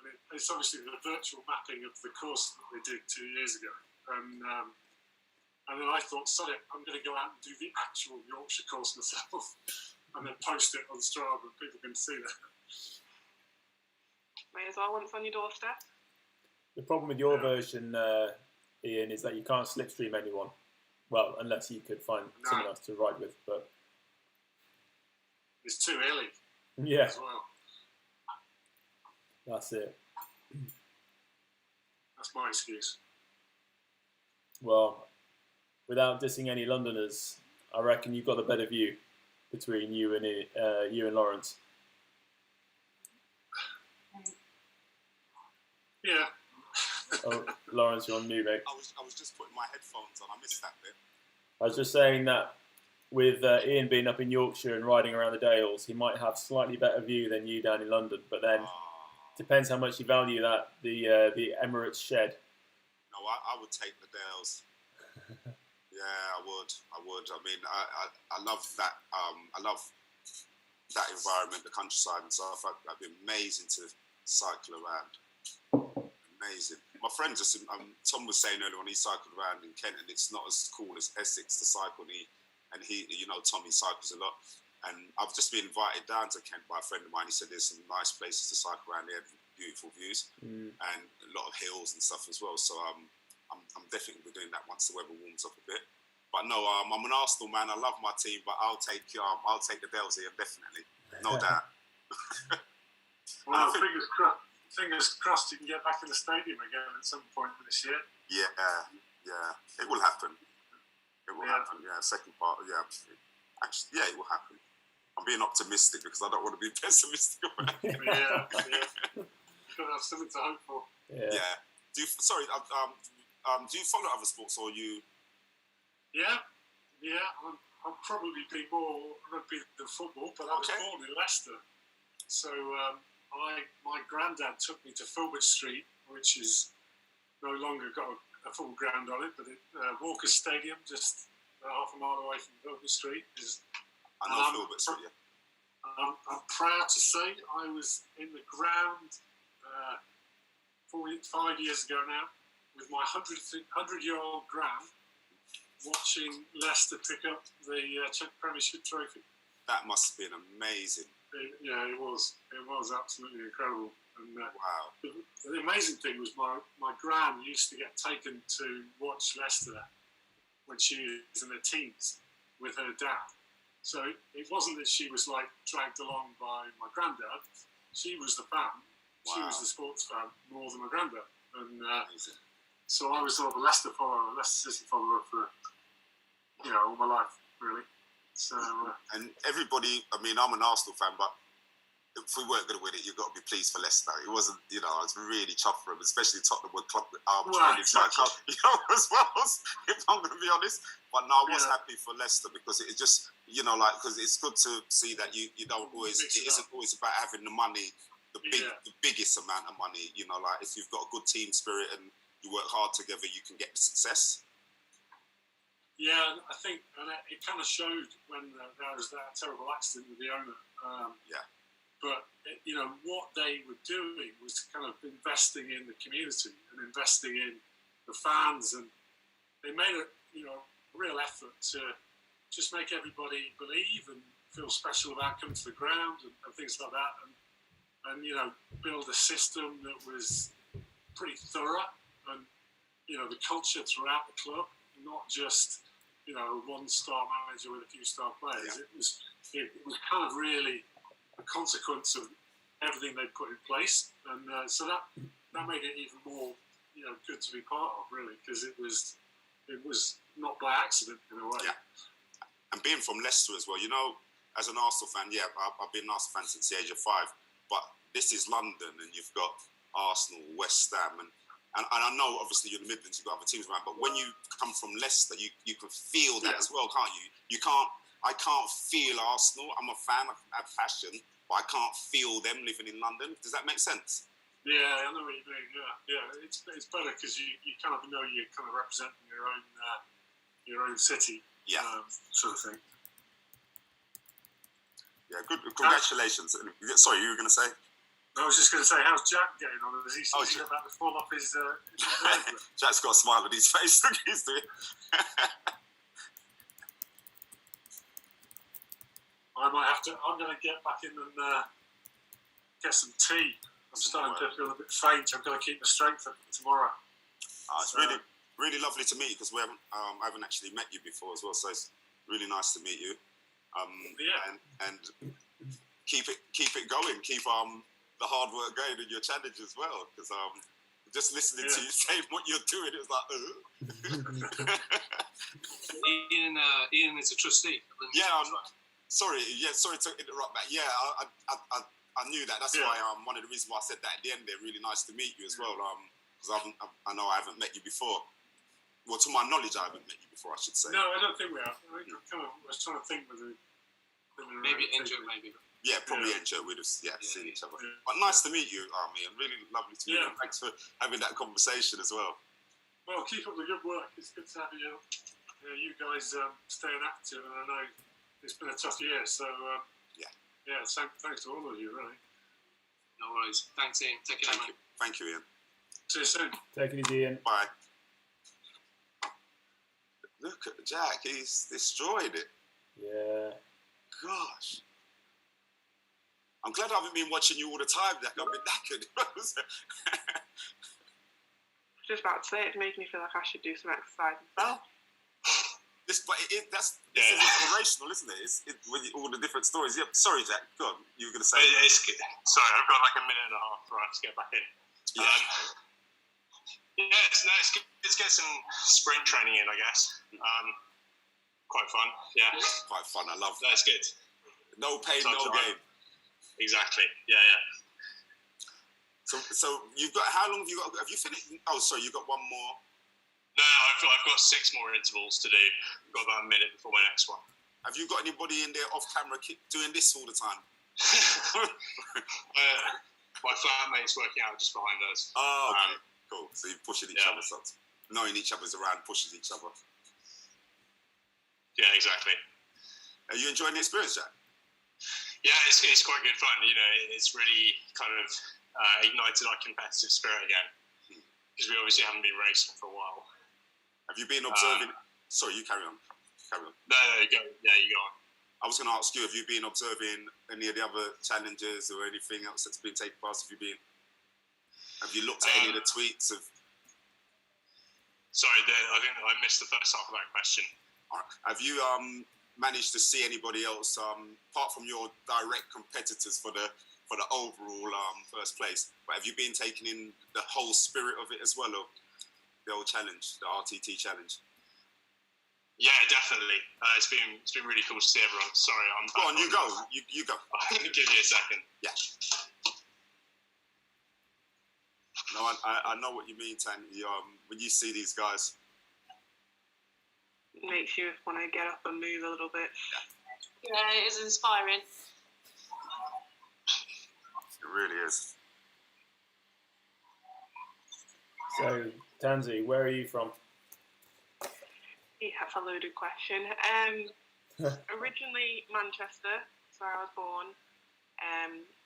and it's obviously the virtual mapping of the course that they did 2 years ago, and then I thought, sod it, I'm going to go out and do the actual Yorkshire course myself, and then post it on Strava, and people can see that. May as well when it's on your doorstep. The problem with your version, Ian, is that you can't slipstream anyone. Well, unless you could find someone else to ride with, but it's too early. Yeah. As well. That's it. That's my excuse. Well, without dissing any Londoners, I reckon you've got a better view between you and Lawrence. Yeah. Oh, Lawrence, you're on mute, mate. I was just putting my headphones on. I missed that bit. I was just saying that with Ian being up in Yorkshire and riding around the Dales, he might have slightly better view than you down in London. But then depends how much you value that the Emirates shed. No, I would take the Dales. Yeah, I would. I mean, I love that. I love that environment, the countryside and stuff. I'd be amazing to cycle around. Amazing. My friend just Tom was saying earlier when he cycled around in Kent, and it's not as cool as Essex to cycle. And he Tommy cycles a lot. And I've just been invited down to Kent by a friend of mine. He said there's some nice places to cycle around there, beautiful views, and a lot of hills and stuff as well. So I'm definitely doing that once the weather warms up a bit. But no, I'm an Arsenal man. I love my team, but I'll take the Dales here definitely, no doubt. Well, fingers crossed you can get back in the stadium again at some point this year. Yeah, it will happen. It will happen. Yeah, second part. Yeah, actually, yeah, it will happen. I'm being optimistic because I don't want to be pessimistic about it. Yeah. Gotta have something to hope for. Yeah. Do you follow other sports or you? Yeah. I'll probably be more rugby than football, but I was born in Leicester, so my granddad took me to Filbert Street, which is no longer got a full ground on it, but Walker Stadium, just half a mile away from Filbert Street, is. I know Filbert Street. Yeah. I'm proud to say I was in the ground 5 years ago now with my 100-year-old gran watching Leicester pick up the Czech Premiership trophy. That must have been amazing. It was absolutely incredible. And wow. The amazing thing was my gran used to get taken to watch Leicester when she was in her teens with her dad. So it wasn't that she was like dragged along by my granddad. She was the fan. Wow. She was the sports fan more than my granddad. And so I was sort of a Leicester follower, a Leicester City follower for all my life, really. So and everybody, I mean, I'm an Arsenal fan, but if we weren't going to win it, you've got to be pleased for Leicester. It wasn't, I was really chuffed for them, especially Tottenham were club training exactly. As well, if I'm going to be honest. But no, I was happy for Leicester because it just, because it's good to see that you don't always, it isn't always about having the money, the biggest amount of money, if you've got a good team spirit and you work hard together, you can get the success. Yeah, I think it kind of showed when there was that terrible accident with the owner. But what they were doing was kind of investing in the community and investing in the fans, and they made a real effort to just make everybody believe and feel special about coming to the ground and things like that, and build a system that was pretty thorough, and the culture throughout the club, not just a one-star manager with a few star players. It was kind of really a consequence of everything they put in place, and so that made it even more good to be part of, really, because it was not by accident in a way. Yeah, and being from Leicester as well, as an Arsenal fan, I've been an Arsenal fan since the age of 5, but this is London, and you've got Arsenal, West Ham, and I know obviously you're in the Midlands, you've got other teams around, but when you come from Leicester, you can feel that as well, can't you? I can't feel Arsenal. I'm a fan, I have passion, but I can't feel them living in London. Does that make sense? Yeah, I know what you mean. Yeah. It's better because you kind of know you're kind of representing your own city. Yeah. Sort of thing. Yeah, good. Congratulations. Sorry, you were going to say? I was just going to say, how's Jack getting on? Is he about to fall off his Jack's got a smile on his face. Look, he's doing. I'm going to get back in and get some tea. I'm starting to feel a bit faint. I'm going to keep my strength up for tomorrow. It's really, really lovely to meet you because I haven't actually met you before as well. So it's really nice to meet you. And keep it going. Keep the hard work going in your challenge as well. Because just listening to you saying what you're doing, it was like, Ian is a trustee. Sorry to interrupt that. Yeah, I knew that. That's why one of the reasons why I said that at the end there. Really nice to meet you as well. Because I know I haven't met you before. Well, to my knowledge, I haven't met you before, I should say. No, I don't think we have. I was trying to think whether maybe Enjo, maybe. Yeah, probably Enjo. We'd have seen each other. But nice to meet you, Ian. Really lovely to meet you. Thanks for having that conversation as well. Well, keep up the good work. It's good to have you guys staying active, and I know it's been a tough year, so thanks to all of you, really. No worries. Thanks, Ian. Take care, mate. Thank you, Ian. See you soon. Take it easy, Ian. Bye. Look at Jack. He's destroyed it. Yeah. Gosh. I'm glad I haven't been watching you all the time, Jack. I've been knackered. Just about to say, it's making me feel like I should do some exercise myself. This is inspirational, isn't it? It's with all the different stories. Yeah. Sorry, Jack. Go on. You were going to say. Sorry, I've got like a minute and a half before I have to get back in. It's good to get some sprint training in, I guess. Quite fun. Yeah. Quite fun. I love that. That's good. No pain, no gain. Exactly. Yeah. So you've got, how long have you got? Have you finished? Oh, sorry, you've got one more. No, I've got 6 more intervals to do. I've got about a minute before my next one. Have you got anybody in there off camera doing this all the time? My flatmate's working out just behind us. Oh, okay. Cool. So you're pushing each other, so knowing each other's around pushes each other. Yeah, exactly. Are you enjoying the experience, Jack? Yeah, it's quite good fun. It's really kind of ignited our competitive spirit again, because we obviously haven't been racing for a while. Have you been observing? Sorry, you carry on. No, you go. Yeah, you go on. I was going to ask you, have you been observing any of the other challenges or anything else that's been taken place? Have you looked at any of the tweets of? Sorry, I think I missed the first half of that question. All right. Have you managed to see anybody else apart from your direct competitors for the overall first place? But have you been taking in the whole spirit of it as well, or the old challenge, the RTT challenge? Yeah, definitely. It's been really cool to see everyone. Sorry, I'm. Go on, you go. You go. I'll give you a second. Yeah. No, I know what you mean, Tan. When you see these guys, it makes you want to get up and move a little bit. Yeah, it is inspiring. It really is. So, Tanzi, where are you from? Yeah, that's a loaded question. Originally Manchester, that's where I was born.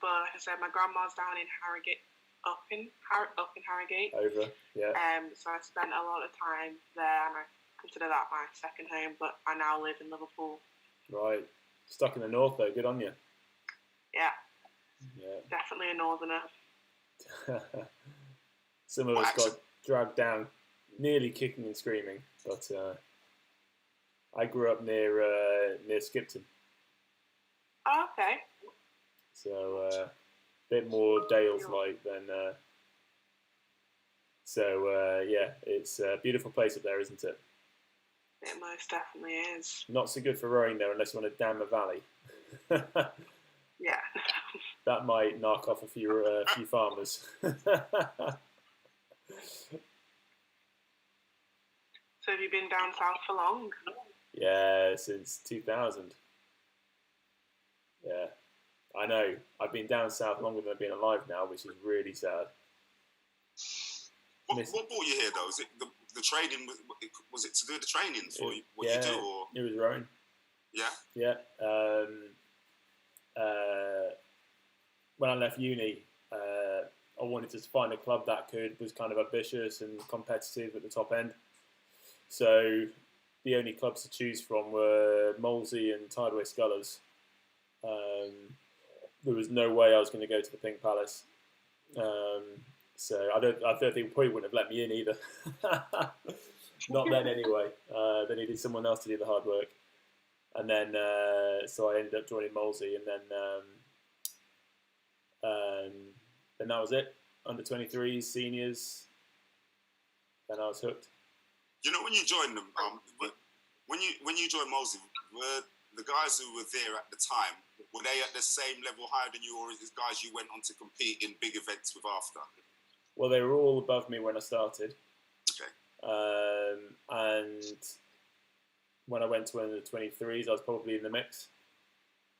But like I said, my grandma's down in Harrogate, up in Harrogate. Over, yeah. So I spent a lot of time there, and I consider that my second home. But I now live in Liverpool. Right, stuck in the north though. Good on you. Yeah. Yeah. Definitely a northerner. Some of us got dragged down, nearly kicking and screaming, but I grew up near Skipton. Oh, okay. So a bit more Dales-like than. Yeah, it's a beautiful place up there, isn't it? It most definitely is. Not so good for rowing though, unless you want to dam a valley. Yeah. That might knock off a few farmers. So have you been down south for long? Yeah, since 2000. Yeah, I know. I've been down south longer than I've been alive now, which is really sad. What brought you here though? Was it the training? Was it to do the training for you? What you do? Or? It was rowing. Yeah. Yeah. When I left uni, I wanted to find a club that was kind of ambitious and competitive at the top end. So the only clubs to choose from were Molesey and Tideway Scullers. There was no way I was going to go to the Pink Palace. So I don't think probably wouldn't have let me in either. Not then anyway. They needed someone else to do the hard work. And then so I ended up joining Molesey, and then that was it. Under 23s, seniors. Then I was hooked. You know, when you joined them, when you joined Molesey, were the guys who were there at the time, were they at the same level higher than you, or is it guys you went on to compete in big events with after? Well, they were all above me when I started. Okay. And when I went to under 23s, I was probably in the mix.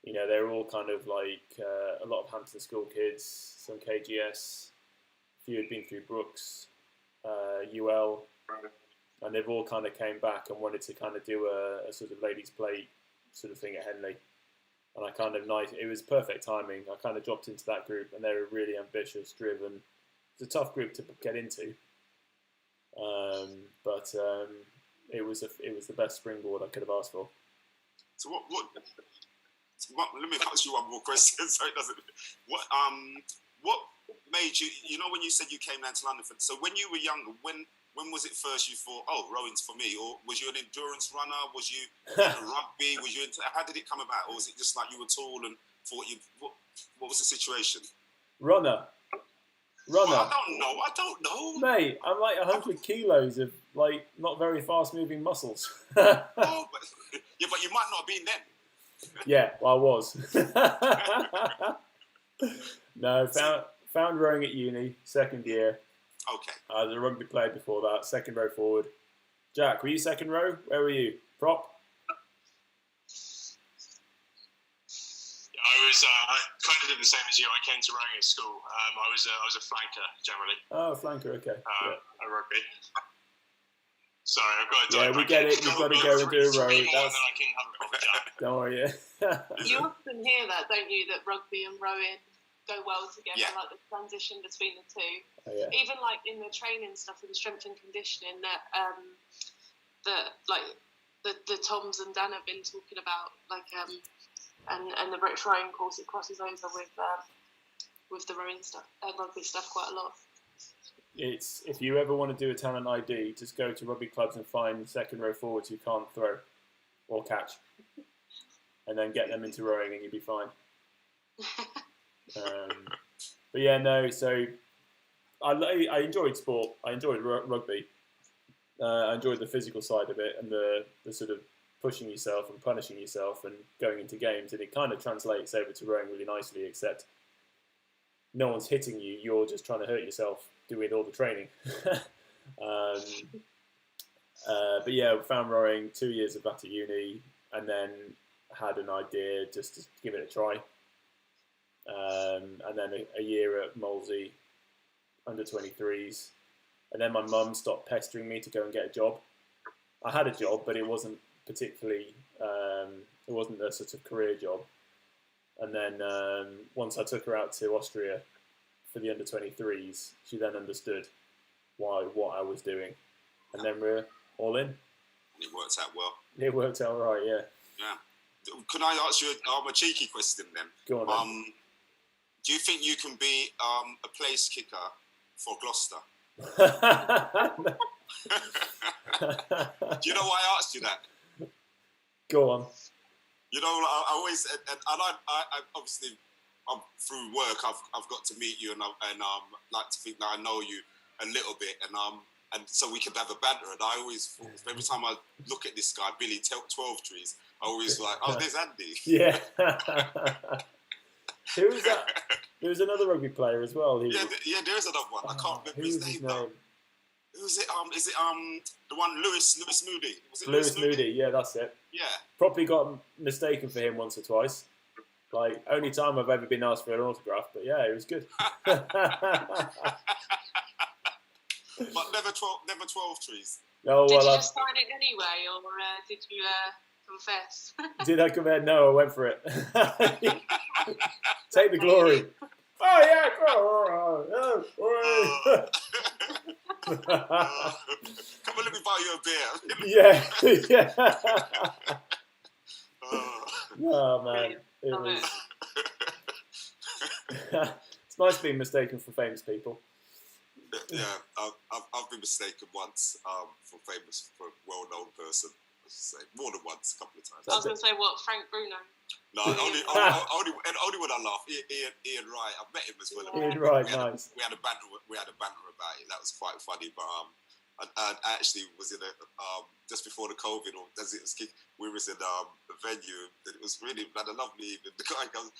You know, they were all kind of like a lot of Hampton School kids, some KGS, a few had been through Brooks, UL, and they've all kind of came back and wanted to kind of do a sort of ladies' plate sort of thing at Henley. And I kind of it was perfect timing. I kind of dropped into that group, and they were really ambitious, driven. It's a tough group to get into, but it was the best springboard I could have asked for. So let me ask you one more question, so it doesn't. What made you? You know, when you said you came down to London so when you were younger, when was it first you thought, oh, rowing's for me? Or was you an endurance runner? Was you into rugby? How did it come about? Or was it just like you were tall and thought what was the situation? Runner. Well, I don't know. Mate, I'm like 100 kilos of like not very fast moving muscles. But you might not have been then. Yeah, well, I was. No, found rowing at uni, second year. Okay. I was a rugby player before that, second row forward. Jack, were you second row? Where were you? Prop? I was kind of did the same as you. I came to rowing at school. I was a flanker generally. Oh, flanker, okay. At rugby. Sorry, I've got to. Yeah, we get it. You've got to go and do a row. And then I can have a proper chat. Don't worry. You often hear that, don't you? That rugby and rowing go well together, like the transition between the two. Oh, yeah. Even like in the training stuff, in the strength and conditioning, that the Toms and Dan have been talking about, like and the British rowing course, it crosses over with the rowing stuff, rugby stuff quite a lot. It's if you ever want to do a talent ID, just go to rugby clubs and find second row forwards who can't throw or catch, and then get them into rowing, and you'll be fine. But yeah, no. So I enjoyed sport. I enjoyed rugby. I enjoyed the physical side of it and the sort of pushing yourself and punishing yourself and going into games, and it kind of translates over to rowing really nicely. Except no one's hitting you; you're just trying to hurt yourself doing all the training. But yeah, we found rowing 2 years of that at uni, and then had an idea just to give it a try. And then a year at Molesey, under 23s, and then my mum stopped pestering me to go and get a job. I had a job, but it wasn't particularly. It wasn't a sort of career job. And then once I took her out to Austria for the under-23s, she then understood what I was doing, and then we're all in. It worked out well. It worked out right, yeah. Yeah. Can I ask you a cheeky question then? Go on. Then. Do you think you can be a place kicker for Gloucester? Do you know why I asked you that? Go on. You know, I always and I obviously through work I've got to meet you and like to think that I know you a little bit and so we could have a banter. And I always, every time I look at this guy Billy 12 Trees, I always like, oh, there's Andy. Yeah. Who was that? There was another rugby player as well. Yeah, there is another one. I can't remember his name though. Who is it? Is it the one Lewis Moody? Was it Lewis Moody? Yeah, that's it. Yeah. Probably got mistaken for him once or twice. Like, only time I've ever been asked for an autograph, but yeah, it was good. But never 12 Trees. Oh, Did well, you just sign it anyway, or did you confess? Did I come in? No, I went for it. Take the glory. Oh, yeah, go. Come on, let me buy you a beer. Yeah. Oh, man. It was... It's nice being mistaken for famous people. Yeah, I've been mistaken once for a well-known person. More than once, a couple of times. I was going to say, what, Frank Bruno? No, only when I laugh. Ian Wright, I met him as well. Ian Wright, nice. We had a banter about it. That was quite funny. But I actually was in a just before the COVID, or as it was, we was in a venue, and it was really had a lovely evening. The guy goes,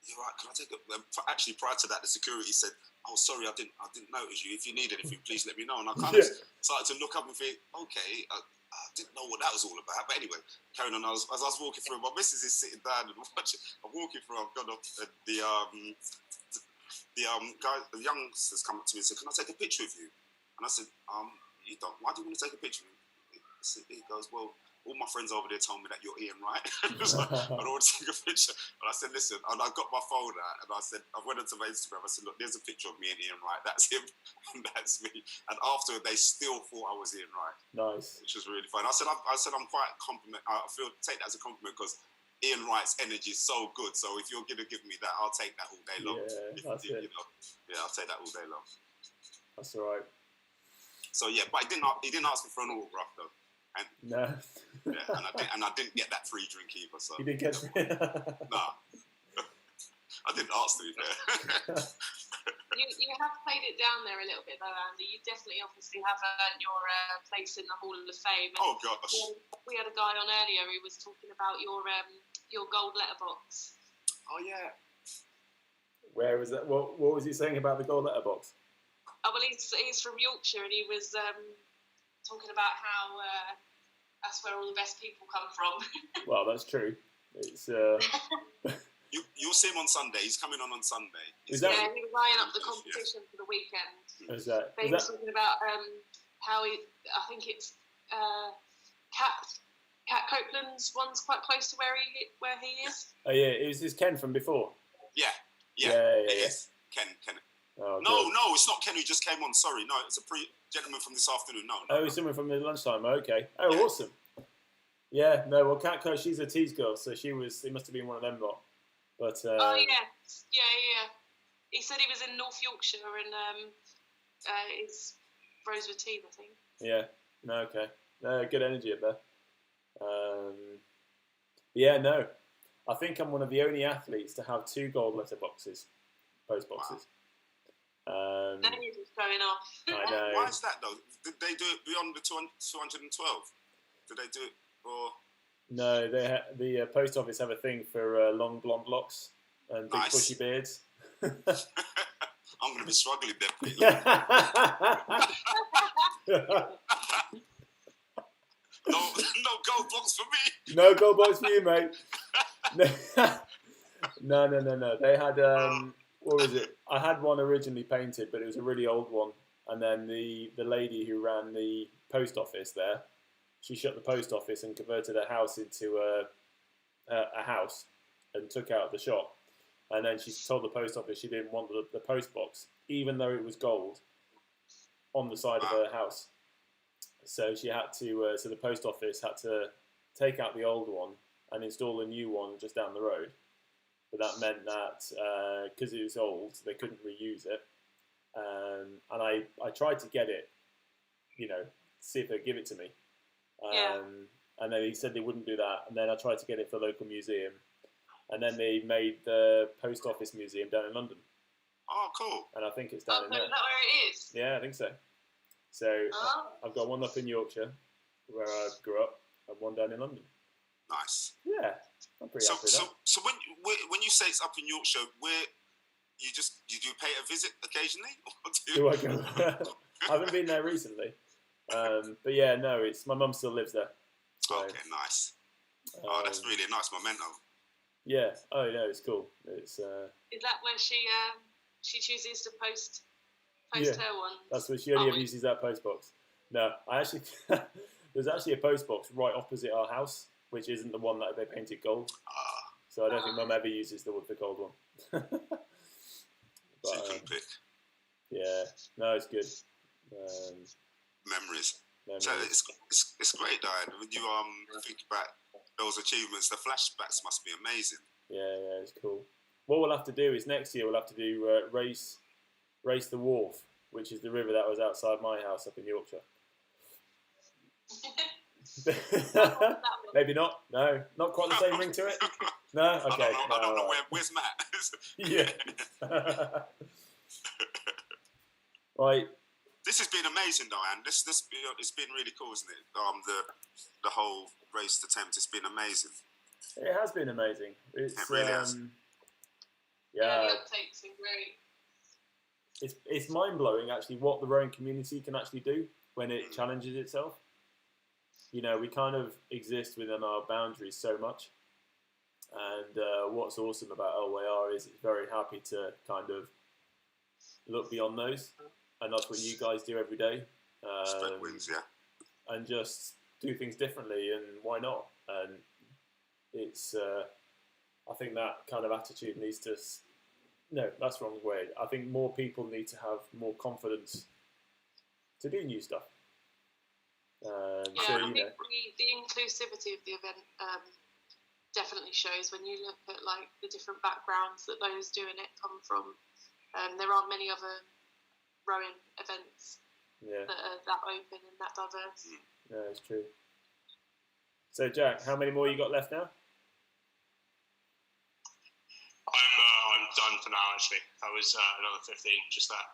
"You're right. Can I take a?" Actually, prior to that, the security said, "Oh, sorry, I didn't notice you. If you need anything, please let me know." And I kind of started to look up and think, "Okay." I didn't know what that was all about, but anyway, carrying on. As I was walking through, my missus is sitting down and watching. I'm walking through. I've gone up, and the guy, the youngsters come up to me and said, "Can I take a picture of you?" And I said, "You don't. Why do you want to take a picture of me?" He goes, "Well, all my friends over there told me that you're Ian Wright." I don't want to take a picture. And I said, "Listen," and I got my phone out and I said, I went onto my Instagram. I said, "Look, there's a picture of me and Ian Wright. That's him, and that's me." And after, they still thought I was Ian Wright. Nice. Which was really fun. I said, I'm quite compliment. I take that as a compliment because Ian Wright's energy is so good. So if you're gonna give me that, I'll take that all day long. Yeah, that's it. I'll take that all day long. That's all right. So yeah, but he didn't ask me for an autograph though. And, no. Yeah, and I didn't get that free drink either. So you didn't get nah. I didn't ask to be fair. You have played it down there a little bit though, Andy. You definitely obviously have earned your place in the Hall of Fame. Oh gosh. We had a guy on earlier who was talking about your gold letterbox. Oh yeah. Where was that? What was he saying about the gold letterbox? Oh well, he's from Yorkshire, and he was talking about how that's where all the best people come from. Well, that's true. It's You'll see him on Sunday. He's coming on Sunday. He was eyeing up the competition for the weekend. Is that? He was talking about how I think it's Cat Copeland's one's quite close to where he is. Oh yeah, is Ken from before? Yeah. Yes. Ken. Oh, no, it's not Ken who just came on. Sorry, no, it's a gentleman from this afternoon. No. Oh, someone from the lunchtime. Okay. Oh, yeah. Awesome. Yeah. No. Well, Cat Coach, she's a Tees girl, so she was. It must have been one of them lot. But. Oh yeah. He said he was in North Yorkshire and it's Rosewood Tees, I think. Yeah. No. Okay. No, good energy up there. Yeah. No. I think I'm one of the only athletes to have 2 gold letter boxes, post boxes. Wow. Then you're just going off. I know. Why is that though? Did they do it beyond the 212? Did they do it for? No, the post office have a thing for long blonde locks and big bushy beards. I'm going to be struggling there. No gold box for me. No gold box for you, mate. No. They had what was it? I had one originally painted, but it was a really old one. And then the lady who ran the post office there. She shut the post office and converted her house into a house and took out the shop. And then she told the post office she didn't want the post box, even though it was gold, on the side of her house. So she had to. So the post office had to take out the old one and install a new one just down the road. But that meant that because it was old, they couldn't reuse it. And I tried to get it, see if they'd give it to me. And then he said they wouldn't do that. And then I tried to get it for a local museum. And then they made the post office museum down in London. Oh, cool. And I think it's down in there. Is that where it is? Yeah, I think so. So I've got one up in Yorkshire, where I grew up, and one down in London. Nice. Yeah, I'm pretty happy with that. So when you say it's up in Yorkshire, where you do pay a visit occasionally? Do I go? I haven't been there recently, but yeah, no, it's my mum still lives there. So, okay, nice. That's really a nice memento. Yeah. Oh no, it's cool. It's. Is that where she chooses to post her one? That's where she only ever uses that post box. No, I actually there's actually a post box right opposite our house, which isn't the one that they painted gold. So I don't think Mum ever uses the gold one. But, yeah, no, it's good. Memories. So it's great, Diane. When you think about those achievements, the flashbacks must be amazing. Yeah, it's cool. What we'll have to do is next year we'll have to do race the Wharf, which is the river that was outside my house up in Yorkshire. Maybe not. No, not quite the same ring to it. No, okay. I don't know. Where's Matt? Yeah. Right. This has been amazing, Diane. It's been really cool, isn't it? The whole Race the Thames. It's been amazing. It has been amazing. It really has. Yeah, the uptake's been great. It's mind blowing actually what the rowing community can actually do when it challenges itself. We kind of exist within our boundaries so much, and what's awesome about LYR is it's very happy to kind of look beyond those, and that's what you guys do every day. Spread wings, yeah. And just do things differently, and why not? And it's, I think that kind of attitude needs to. No, that's the wrong way. I think more people need to have more confidence to do new stuff. I think the inclusivity of the event definitely shows when you look at like the different backgrounds that those doing it come from. There aren't many other rowing events that are that open and that diverse. Yeah, it's true. So Jack, how many more you got left now? I'm done for now. Actually, that was another 15. Just that.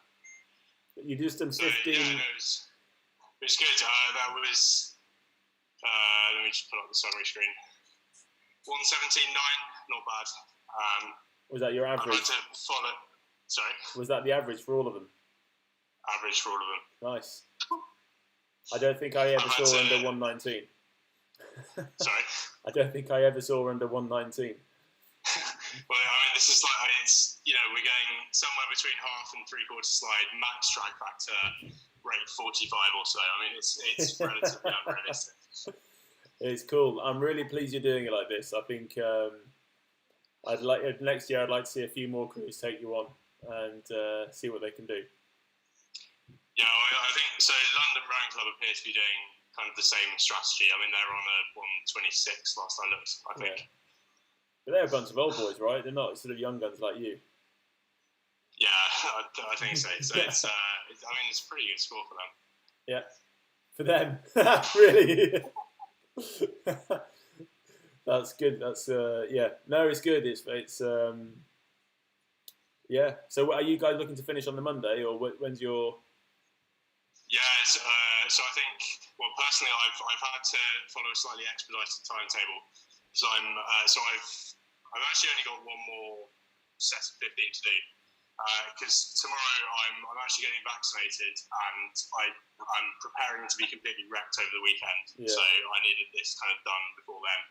You just done 15. Yeah, it was good. That was. Let me just pull up the summary screen. 1:17.9, not bad. Was that your average? I tried to follow. Sorry. Was that the average for all of them? Average for all of them. Nice. I don't think I ever saw under 1:19. Sorry. I don't think I ever saw under 1:19. Well, I mean, this is like we're going somewhere between half and three-quarter slide, max drag factor, rate 45 or so. I mean, it's relatively unrealistic. It's cool. I'm really pleased you're doing it like this. I think next year I'd like to see a few more crews take you on and see what they can do. Yeah, I think so. London Rowing Club appear to be doing kind of the same strategy. I mean, they're on a 1:26 last I looked, I think. Yeah. But they're a bunch of old boys, right? They're not sort of young guns like you. Yeah, I think so. So it's a pretty good score for them. Yeah, for them, really. That's good. That's No, it's good. It's yeah. So, are you guys looking to finish on the Monday, or when's your? Yeah. So I think. Well, personally, I've had to follow a slightly expedited timetable. So I've actually only got one more set of 15 to do. Because tomorrow I'm actually getting vaccinated and I'm preparing to be completely wrecked over the weekend. Yeah. So I needed this kind of done before then.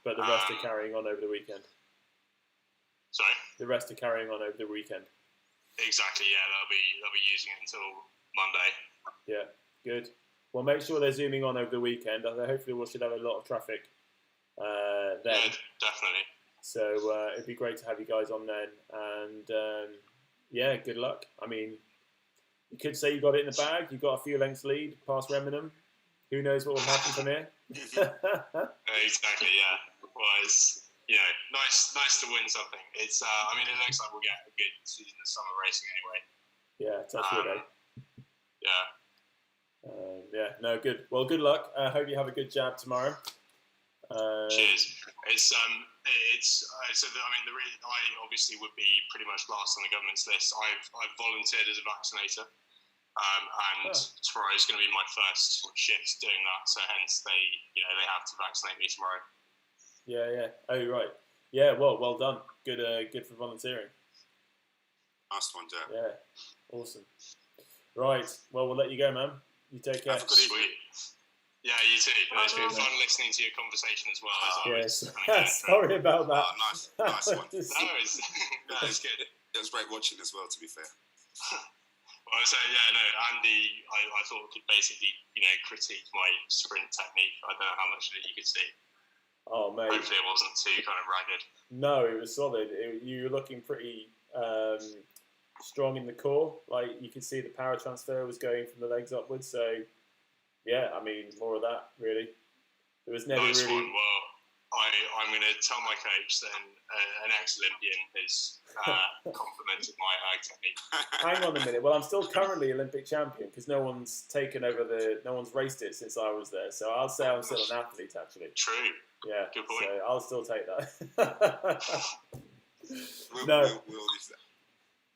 But the rest are carrying on over the weekend. Sorry? The rest are carrying on over the weekend. Exactly. Yeah, they'll be using it until Monday. Yeah. Good. Well, make sure they're zooming on over the weekend. Hopefully, we should have a lot of traffic then. Yeah, definitely. So it'd be great to have you guys on then. And yeah, good luck. I mean, you could say you got it in the bag. You got a few lengths lead past Remenham. Who knows what will happen from here? Exactly. Yeah. Well, it's nice to win something. It's I mean, it looks like we'll get a good season of summer racing anyway. Yeah, touch wood, eh? Yeah. Yeah, no, good. Well, good luck. I hope you have a good jab tomorrow. Cheers. It's so I mean, I obviously would be pretty much last on the government's list. I've volunteered as a vaccinator, and tomorrow is going to be my first shift doing that. So hence they have to vaccinate me tomorrow. Yeah. Oh, right. Yeah. Well done. Good for volunteering. Nice one, Jack. Yeah. Awesome. Right. Well, we'll let you go, man. You take care. Have a good evening. Yeah, you too. It's been fun listening to your conversation as well. Yes. Sorry about that. Nice one. No, it's good. It was great watching as well, to be fair. Well, so Andy, I thought could basically, critique my sprint technique. I don't know how much of it you could see. Oh, mate. Hopefully it wasn't too kind of ragged. No, it was solid. You were looking pretty strong in the core. Like, you could see the power transfer was going from the legs upwards. So, yeah, I mean, more of that, really. It was never nice really... one. Well, I'm going to tell my coach that an ex-Olympian has complimented my technique. Hang on a minute. Well, I'm still currently Olympic champion because no one's raced it since I was there. So I'll say I'm still an athlete, actually. True. Yeah. Good point. So I'll still take that. No. We'll leave that.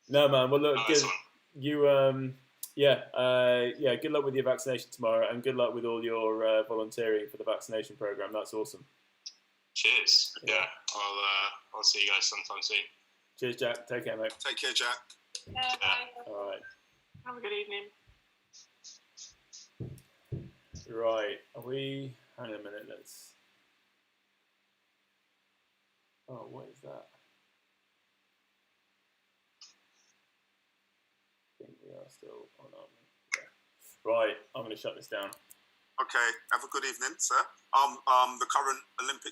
No, man. Well, look, Nice good. one. You, good luck with your vaccination tomorrow, and good luck with all your volunteering for the vaccination program. That's awesome. Cheers. Yeah. I'll see you guys sometime soon. Cheers, Jack. Take care, mate. Take care, Jack. Bye. All right. Have a good evening. Right. Are we? Hang on a minute. Let's. Oh, what is that? I think we are still on, aren't we? Yeah. Right. I'm going to shut this down. Okay. Have a good evening, sir. The current Olympic